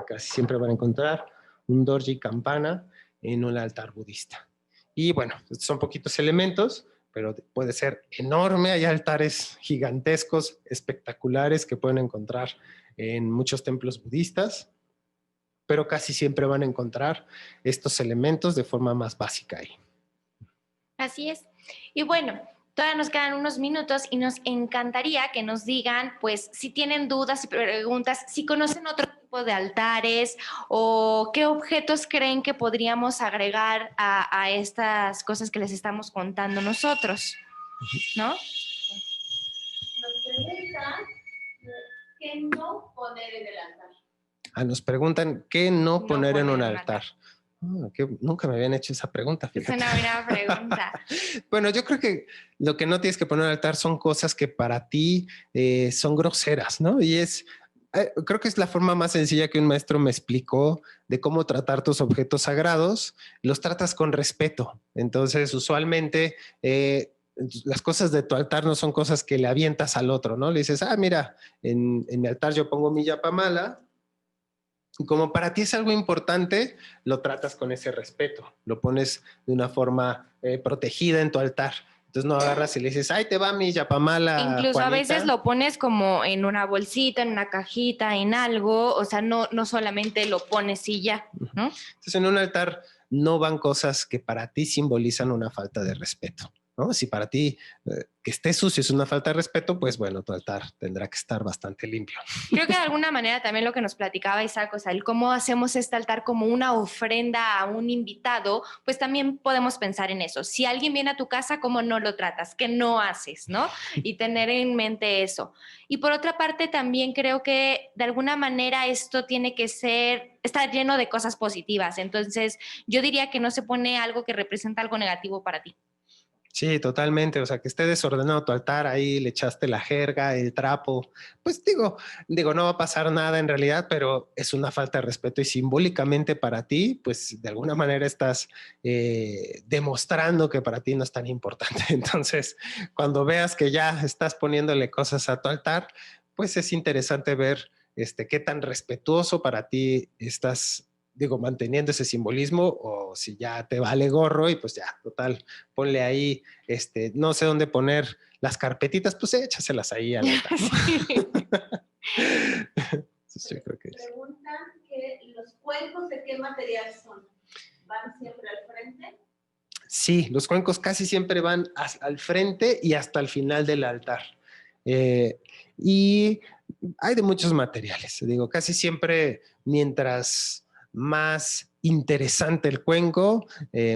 Casi siempre van a encontrar un dorje y campana en un altar budista. Y bueno, estos son poquitos elementos, pero puede ser enorme. Hay altares gigantescos, espectaculares que pueden encontrar en muchos templos budistas, pero casi siempre van a encontrar estos elementos de forma más básica ahí. Así es. Y bueno, todavía nos quedan unos minutos y nos encantaría que nos digan, pues, si tienen dudas y preguntas, si conocen otro tipo de altares o qué objetos creen que podríamos agregar a estas cosas que les estamos contando nosotros, ¿no? Nos preguntan qué no poner en el altar. Nos preguntan qué no No poner en poner un en un altar. altar. Nunca me habían hecho esa pregunta, Es fíjate. una buena pregunta. Bueno, yo creo que lo que no tienes que poner en el altar son cosas que para ti son groseras, ¿no? Creo que es la forma más sencilla que un maestro me explicó de cómo tratar tus objetos sagrados. Los tratas con respeto. Entonces, usualmente, las cosas de tu altar no son cosas que le avientas al otro, ¿no? Le dices, mira, en mi altar yo pongo mi yapamala. Como para ti es algo importante, lo tratas con ese respeto, lo pones de una forma protegida en tu altar. Entonces no agarras y le dices, ay, te va mi yapamala, Incluso a veces Juanita. lo pones como en una bolsita, en una cajita, en algo, o sea, no solamente lo pones y ya, ¿no? Entonces en un altar no van cosas que para ti simbolizan una falta de respeto, ¿no? Si para ti que esté sucio es una falta de respeto, pues bueno, tu altar tendrá que estar bastante limpio. Creo que de alguna manera también lo que nos platicaba Isaac, o sea, el cómo hacemos este altar como una ofrenda a un invitado, pues también podemos pensar en eso. Si alguien viene a tu casa, ¿cómo no lo tratas? ¿Qué no haces? ¿No? Y tener en mente eso. Y por otra parte, también creo que de alguna manera esto tiene que estar lleno de cosas positivas. Entonces, yo diría que no se pone algo que representa algo negativo para ti. Sí, totalmente. O sea, que esté desordenado tu altar, ahí le echaste la jerga, el trapo. Pues digo, no va a pasar nada en realidad, pero es una falta de respeto y simbólicamente para ti, pues de alguna manera estás demostrando que para ti no es tan importante. Entonces, cuando veas que ya estás poniéndole cosas a tu altar, pues es interesante ver qué tan respetuoso para ti estás, digo, manteniendo ese simbolismo o si ya te vale gorro y pues ya, total, ponle ahí, no sé dónde poner las carpetitas, pues échaselas ahí al altar, ¿no? Sí. Entonces, yo creo que Preguntan que los cuencos de qué material son. ¿Van siempre al frente? sí, los cuencos casi siempre van al frente y hasta el final del altar. Y hay de muchos materiales. Digo, casi siempre mientras más interesante el cuenco,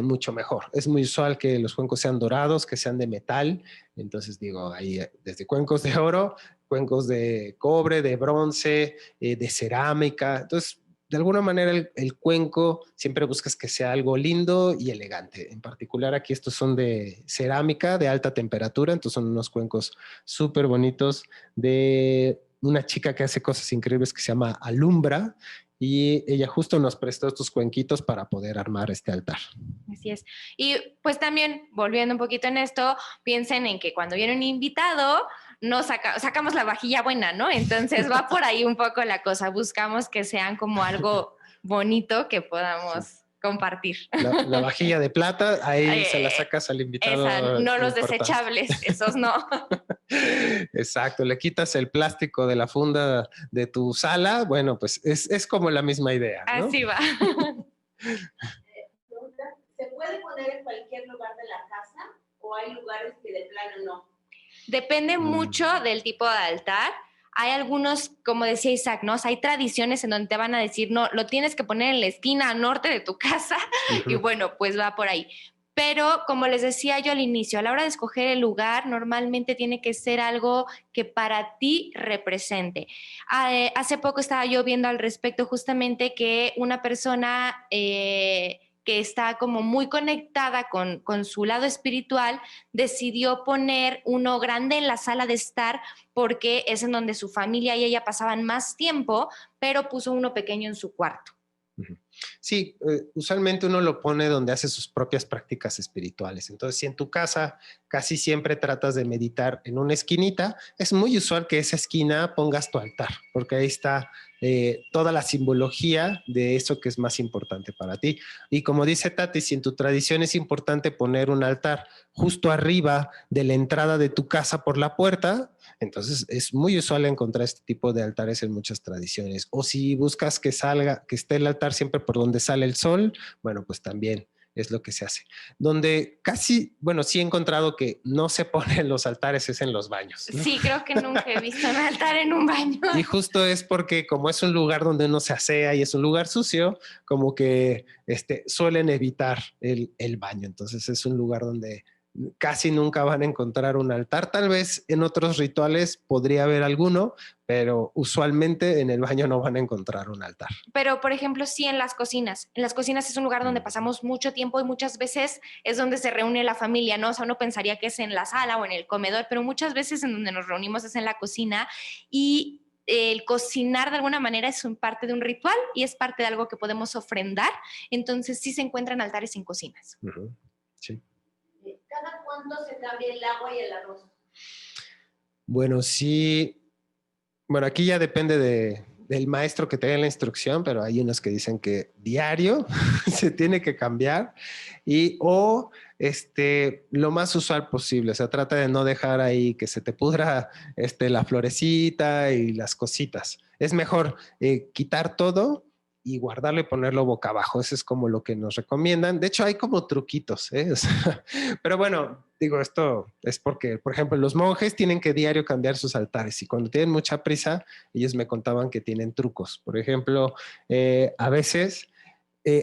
mucho mejor. Es muy usual que los cuencos sean dorados, que sean de metal. Entonces digo, hay desde cuencos de oro, cuencos de cobre, de bronce, de cerámica. Entonces, de alguna manera el cuenco siempre buscas que sea algo lindo y elegante. En particular aquí estos son de cerámica de alta temperatura, entonces son unos cuencos súper bonitos de una chica que hace cosas increíbles que se llama Alumbra y ella justo nos prestó estos cuenquitos para poder armar este altar. Así es. Y pues también, volviendo un poquito en esto, piensen en que cuando viene un invitado, no sacamos la vajilla buena, ¿no? Entonces va por ahí un poco la cosa. Buscamos que sean como algo bonito que podamos compartir. La vajilla de plata, ahí se la sacas al invitado. Esa, no los importante. desechables, esos no. Exacto, le quitas el plástico de la funda de tu sala, bueno, pues es como la misma idea, ¿no? Así va. ¿Se puede poner en cualquier lugar de la casa o hay lugares que de plano no? Depende mucho del tipo de altar. Hay algunos, como decía Isaac, ¿no? O sea, hay tradiciones en donde te van a decir, no, lo tienes que poner en la esquina norte de tu casa y bueno, pues va por ahí. Pero como les decía yo al inicio, a la hora de escoger el lugar, normalmente tiene que ser algo que para ti represente. Hace poco estaba yo viendo al respecto justamente que una persona que está como muy conectada con su lado espiritual, decidió poner uno grande en la sala de estar porque es en donde su familia y ella pasaban más tiempo, pero puso uno pequeño en su cuarto. Sí, usualmente uno lo pone donde hace sus propias prácticas espirituales. Entonces, si en tu casa casi siempre tratas de meditar en una esquinita, es muy usual que esa esquina pongas tu altar, porque ahí está toda la simbología de eso que es más importante para ti. Y como dice Tati, si en tu tradición es importante poner un altar justo arriba de la entrada de tu casa por la puerta, entonces es muy usual encontrar este tipo de altares en muchas tradiciones. O si buscas que esté el altar siempre por donde sale el sol, bueno, pues también es lo que se hace. Donde casi, bueno, sí he encontrado que no se ponen los altares es en los baños, ¿no? Sí, creo que nunca he visto un altar en un baño. Y justo es porque como es un lugar donde uno se asea y es un lugar sucio, como que suelen evitar el baño. Entonces es un lugar donde casi nunca van a encontrar un altar. Tal vez en otros rituales podría haber alguno, pero usualmente en el baño no van a encontrar un altar. Pero, por ejemplo, sí en las cocinas. En las cocinas es un lugar donde pasamos mucho tiempo y muchas veces es donde se reúne la familia, ¿no? O sea, uno pensaría que es en la sala o en el comedor, pero muchas veces en donde nos reunimos es en la cocina y el cocinar de alguna manera es parte de un ritual y es parte de algo que podemos ofrendar. Entonces, sí se encuentran altares en cocinas. Sí. ¿Cada cuánto se cambia el agua y el arroz? Bueno, sí. Bueno, aquí ya depende del maestro que te dé la instrucción, pero hay unos que dicen que diario se tiene que cambiar o lo más usual posible. O sea, trata de no dejar ahí que se te pudra la florecita y las cositas. Es mejor quitar todo y guardarlo y ponerlo boca abajo. Eso es como lo que nos recomiendan. De hecho, hay como truquitos, ¿eh? O sea, pero bueno, digo, esto es porque, por ejemplo, los monjes tienen que diario cambiar sus altares y cuando tienen mucha prisa, ellos me contaban que tienen trucos. Por ejemplo, a veces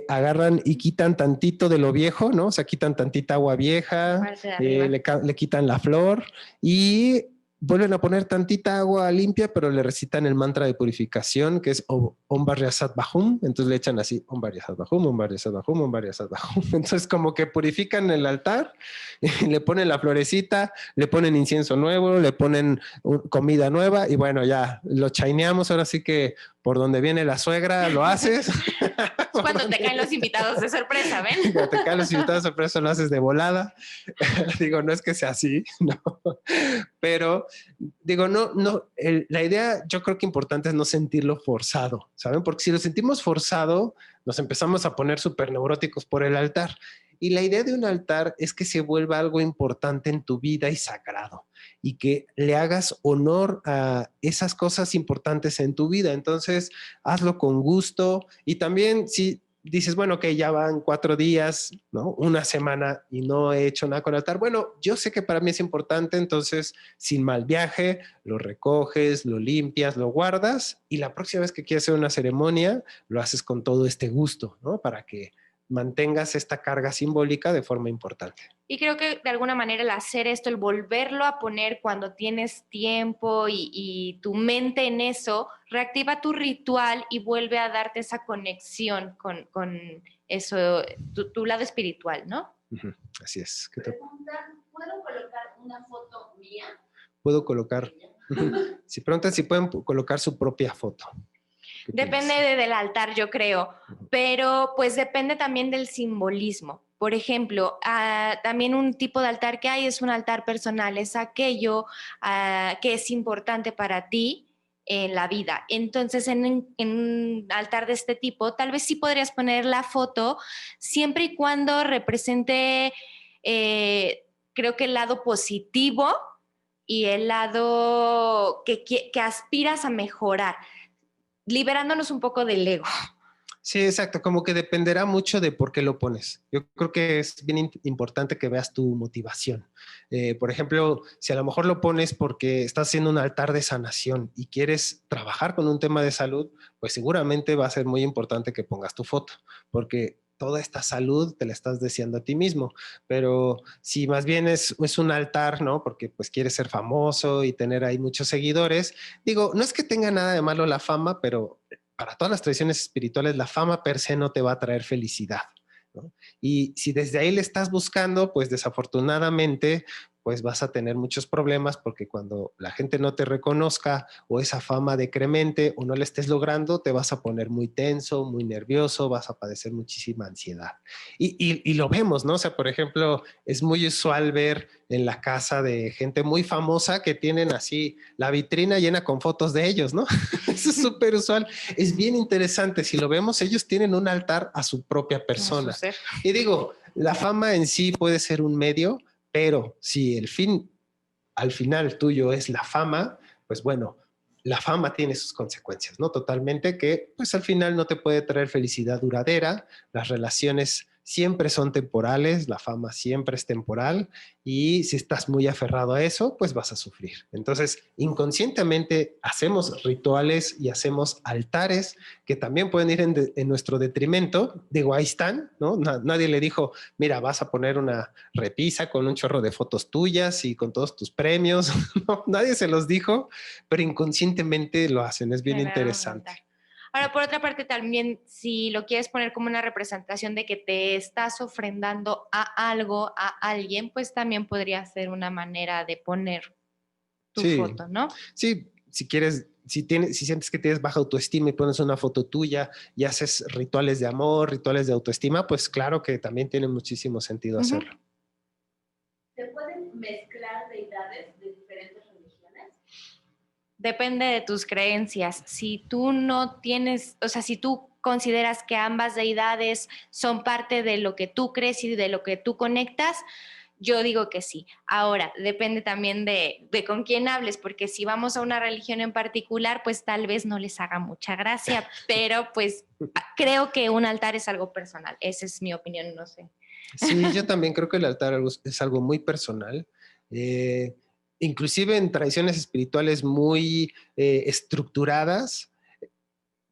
agarran y quitan tantito de lo viejo, ¿no? O sea, quitan tantita agua vieja, le quitan la flor y vuelven a poner tantita agua limpia, pero le recitan el mantra de purificación, que es Om Baryasat Bahum. Entonces le echan así, Om Baryasat Bahum, Om Baryasat Bahum, Om Baryasat Bahum. Entonces como que purifican el altar, le ponen la florecita, le ponen incienso nuevo, le ponen comida nueva y bueno, ya lo chaineamos. Ahora sí que por donde viene la suegra lo haces. Cuando te caen los invitados de sorpresa, ¿ven? Cuando te caen los invitados de sorpresa lo haces de volada. Digo, no es que sea así, no. Pero digo, la idea yo creo que importante es no sentirlo forzado, ¿saben? Porque si lo sentimos forzado, nos empezamos a poner súper neuróticos por el altar. Y la idea de un altar es que se vuelva algo importante en tu vida y sagrado y que le hagas honor a esas cosas importantes en tu vida. Entonces, hazlo con gusto y también si dices, bueno, que ya van 4 días, ¿no? Una semana y no he hecho nada con el altar. Bueno, yo sé que para mí es importante, entonces, sin mal viaje, lo recoges, lo limpias, lo guardas y la próxima vez que quieras hacer una ceremonia, lo haces con todo este gusto, ¿no? Para que mantengas esta carga simbólica de forma importante. Y creo que de alguna manera el hacer esto, el volverlo a poner cuando tienes tiempo y tu mente en eso, reactiva tu ritual y vuelve a darte esa conexión con eso, tu lado espiritual, ¿no? Así es. Preguntan, ¿puedo colocar una foto mía? Puedo colocar, si preguntan si pueden colocar su propia foto. Depende del altar, yo creo, pero pues depende también del simbolismo. Por ejemplo, también un tipo de altar que hay es un altar personal, es aquello que es importante para ti en la vida. Entonces, en un altar de este tipo, tal vez sí podrías poner la foto siempre y cuando represente, creo que el lado positivo y el lado que aspiras a mejorar, liberándonos un poco del ego. Sí, exacto, como que dependerá mucho de por qué lo pones. Yo creo que es bien importante que veas tu motivación. Por ejemplo, si a lo mejor lo pones porque estás haciendo un altar de sanación y quieres trabajar con un tema de salud, pues seguramente va a ser muy importante que pongas tu foto, porque toda esta salud te la estás deseando a ti mismo. Pero si más bien es un altar, ¿no? Porque pues quieres ser famoso y tener ahí muchos seguidores, digo, no es que tenga nada de malo la fama, pero para todas las tradiciones espirituales, la fama per se no te va a traer felicidad, ¿no? Y si desde ahí le estás buscando, pues desafortunadamente, pues vas a tener muchos problemas porque cuando la gente no te reconozca o esa fama decremente o no la estés logrando, te vas a poner muy tenso, muy nervioso, vas a padecer muchísima ansiedad. Y lo vemos, ¿no? O sea, por ejemplo, es muy usual ver en la casa de gente muy famosa que tienen así la vitrina llena con fotos de ellos, ¿no? Eso es súper usual. Es bien interesante. Si lo vemos, ellos tienen un altar a su propia persona. Y digo, la fama en sí puede ser un medio, pero si al final tuyo es la fama, pues bueno, la fama tiene sus consecuencias, ¿no? Totalmente que pues al final no te puede traer felicidad duradera, las relaciones siempre son temporales, la fama siempre es temporal y si estás muy aferrado a eso, pues vas a sufrir. Entonces, inconscientemente hacemos rituales y hacemos altares que también pueden ir en nuestro detrimento. Digo, ahí están, ¿no? Nadie le dijo, mira, vas a poner una repisa con un chorro de fotos tuyas y con todos tus premios. No, nadie se los dijo, pero inconscientemente lo hacen. Es bien interesante. Ahora, por otra parte, también, si lo quieres poner como una representación de que te estás ofrendando a algo, a alguien, pues también podría ser una manera de poner tu Sí, foto, ¿no? sí, si quieres, si sientes que tienes baja autoestima y pones una foto tuya y haces rituales de amor, rituales de autoestima, pues claro que también tiene muchísimo sentido hacerlo. ¿Se pueden mezclar deidades de diferentes religiones? Depende de tus creencias. Si tú no tienes, o sea, si tú consideras que ambas deidades son parte de lo que tú crees y de lo que tú conectas, yo digo que sí. Ahora, depende también de con quién hables, porque si vamos a una religión en particular, pues tal vez no les haga mucha gracia, pero pues creo que un altar es algo personal. Esa es mi opinión, no sé. Sí, yo también creo que el altar es algo muy personal. Inclusive en tradiciones espirituales muy estructuradas,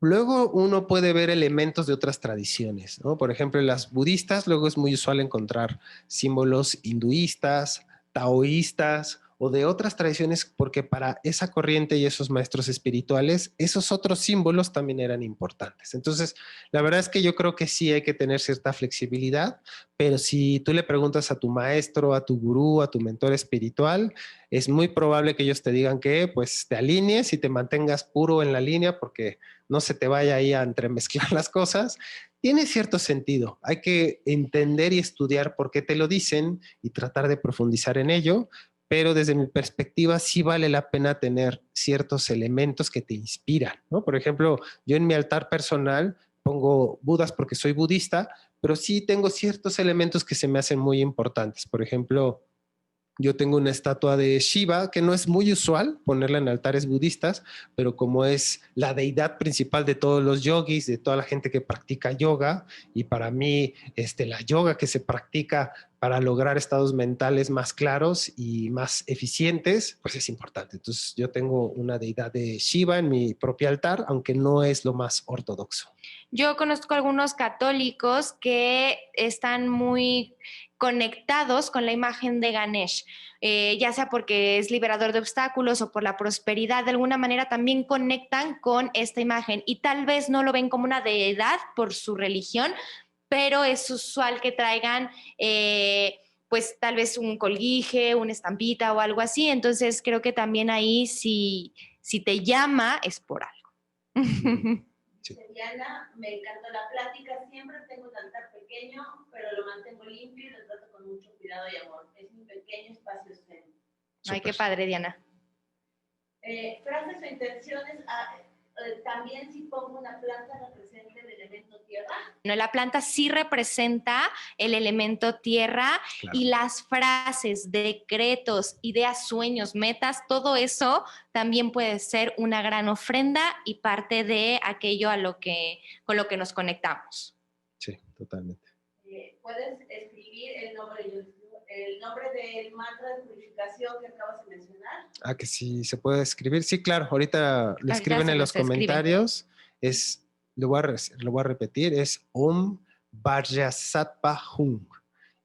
luego uno puede ver elementos de otras tradiciones, ¿no? Por ejemplo, en las budistas luego es muy usual encontrar símbolos hinduistas, taoístas o de otras tradiciones, porque para esa corriente y esos maestros espirituales, esos otros símbolos también eran importantes. Entonces, la verdad es que yo creo que sí hay que tener cierta flexibilidad, pero si tú le preguntas a tu maestro, a tu gurú, a tu mentor espiritual, es muy probable que ellos te digan que pues te alinees y te mantengas puro en la línea porque no se te vaya ahí a entremezclar las cosas. Tiene cierto sentido. Hay que entender y estudiar por qué te lo dicen y tratar de profundizar en ello, pero desde mi perspectiva sí vale la pena tener ciertos elementos que te inspiran, ¿no? Por ejemplo, yo en mi altar personal pongo budas porque soy budista, pero sí tengo ciertos elementos que se me hacen muy importantes. Por ejemplo, yo tengo una estatua de Shiva que no es muy usual ponerla en altares budistas, pero como es la deidad principal de todos los yogis, de toda la gente que practica yoga, y para mí la yoga que se practica para lograr estados mentales más claros y más eficientes, pues es importante. Entonces yo tengo una deidad de Shiva en mi propio altar, aunque no es lo más ortodoxo. Yo conozco algunos católicos que están muy conectados con la imagen de Ganesh, ya sea porque es liberador de obstáculos o por la prosperidad, de alguna manera también conectan con esta imagen y tal vez no lo ven como una deidad por su religión, pero es usual que traigan pues tal vez un colguije, una estampita o algo así, entonces creo que también ahí si te llama es por algo. Sí. Diana, me encantó la plática. Siempre tengo un altar pequeño, pero lo mantengo limpio y lo trato con mucho cuidado y amor. Es mi pequeño espacio zen. Ay, qué padre, Diana. Frases o intenciones. También si pongo una planta representa el elemento tierra. No, la planta sí representa el elemento tierra, claro. Y las frases, decretos, ideas, sueños, metas, todo eso también puede ser una gran ofrenda y parte de aquello con lo que nos conectamos. Sí, totalmente. Puedes escribir el nombre del mantra de purificación que acabas de mencionar. Ah, que sí se puede escribir. Sí, claro. Ahorita lo escriben en los comentarios. Lo voy a repetir. Es Om Vajrasattva Hum.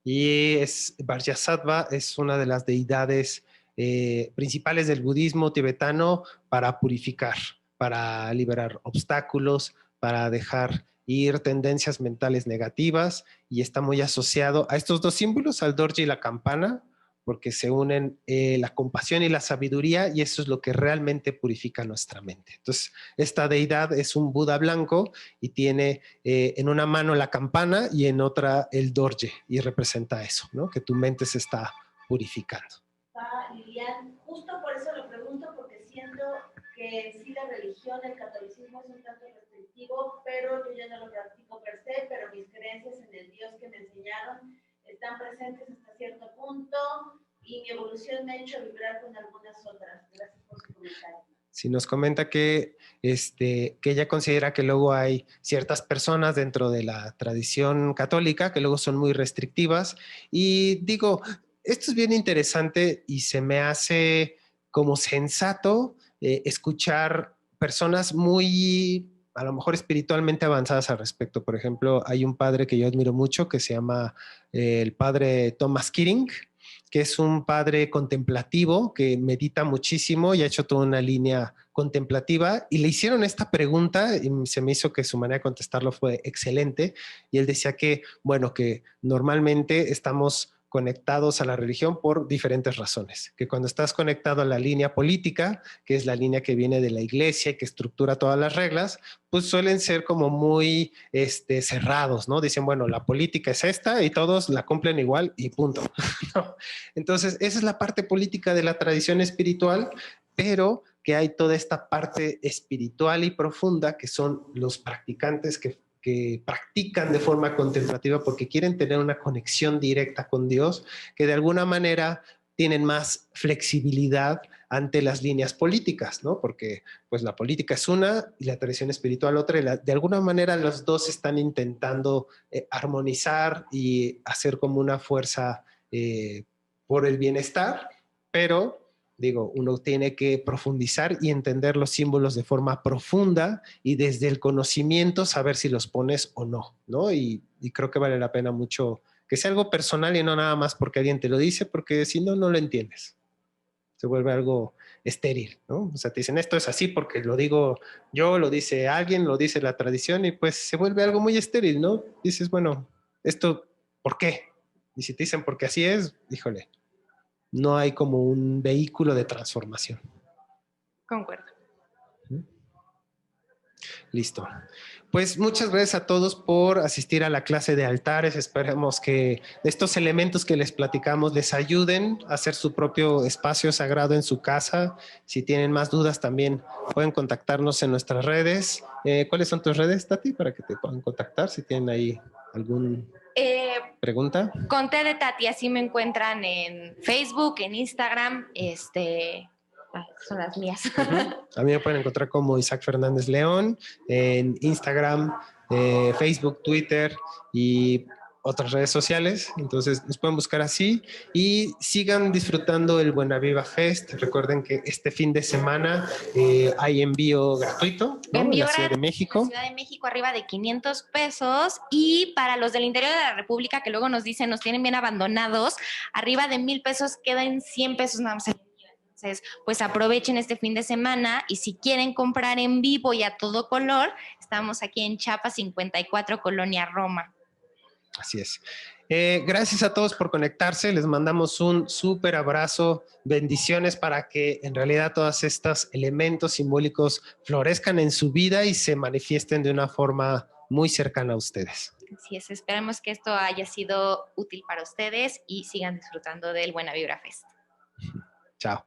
Y Vajrasattva es una de las deidades principales del budismo tibetano para purificar, para liberar obstáculos, para dejar ir tendencias mentales negativas, y está muy asociado a estos dos símbolos, al dorje y la campana, porque se unen la compasión y la sabiduría, y eso es lo que realmente purifica nuestra mente. Entonces, esta deidad es un Buda blanco y tiene en una mano la campana y en otra el dorje, y representa eso, ¿no? Que tu mente se está purificando. Lilian, justo por eso lo pregunto, porque siento que en sí la religión, el catolicismo es un tanto restrictivo, pero yo ya no lo practico per se, pero mis creencias en el Dios que me enseñaron están presentes hasta cierto punto y mi evolución me ha hecho vibrar con algunas otras. Gracias por su comentario. Sí, nos comenta que que ella considera que luego hay ciertas personas dentro de la tradición católica que luego son muy restrictivas. Y digo, esto es bien interesante y se me hace como sensato escuchar personas muy, a lo mejor espiritualmente avanzadas al respecto. Por ejemplo, hay un padre que yo admiro mucho que se llama el padre Thomas Keating, que es un padre contemplativo que medita muchísimo y ha hecho toda una línea contemplativa, y le hicieron esta pregunta y se me hizo que su manera de contestarlo fue excelente, y él decía que, bueno, que normalmente estamos conectados a la religión por diferentes razones, que cuando estás conectado a la línea política, que es la línea que viene de la iglesia y que estructura todas las reglas, pues suelen ser como muy cerrados, ¿no? Dicen, bueno, la política es esta y todos la cumplen igual y punto. ¿No? Entonces, esa es la parte política de la tradición espiritual, pero que hay toda esta parte espiritual y profunda que son los practicantes que practican de forma contemplativa porque quieren tener una conexión directa con Dios, que de alguna manera tienen más flexibilidad ante las líneas políticas, ¿no? Porque pues la política es una y la tradición espiritual otra, y de alguna manera los dos están intentando armonizar y hacer como una fuerza por el bienestar, pero digo, uno tiene que profundizar y entender los símbolos de forma profunda y desde el conocimiento saber si los pones o no, ¿no? Y creo que vale la pena mucho que sea algo personal y no nada más porque alguien te lo dice, porque si no, no lo entiendes. Se vuelve algo estéril, ¿no? O sea, te dicen esto es así porque lo digo yo, lo dice alguien, lo dice la tradición y pues se vuelve algo muy estéril, ¿no? Dices, bueno, esto, ¿por qué? Y si te dicen porque así es, híjole, no hay como un vehículo de transformación. Concuerdo. Listo. Pues muchas gracias a todos por asistir a la clase de altares. Esperemos que estos elementos que les platicamos les ayuden a hacer su propio espacio sagrado en su casa. Si tienen más dudas también pueden contactarnos en nuestras redes. ¿Cuáles son tus redes, Tati, para que te puedan contactar si tienen ahí alguna pregunta? Con T de Tati, así me encuentran en Facebook, en Instagram, son las mías. A mí me pueden encontrar como Isaac Fernández León en Instagram, Facebook, Twitter y otras redes sociales. Entonces nos pueden buscar así y sigan disfrutando el Buena Viva Fest. Recuerden que este fin de semana hay envío gratuito, ¿no? En la Ciudad de México. En la Ciudad de México arriba de 500 pesos, y para los del interior de la República que luego nos dicen nos tienen bien abandonados, arriba de 1,000 pesos quedan 100 pesos nada más. Entonces, pues aprovechen este fin de semana, y si quieren comprar en vivo y a todo color, estamos aquí en Chiapas 54, Colonia Roma. Así es. Gracias a todos por conectarse. Les mandamos un súper abrazo. Bendiciones para que en realidad todos estos elementos simbólicos florezcan en su vida y se manifiesten de una forma muy cercana a ustedes. Así es. Esperamos que esto haya sido útil para ustedes y sigan disfrutando del Buena Vibra Fest. Chao.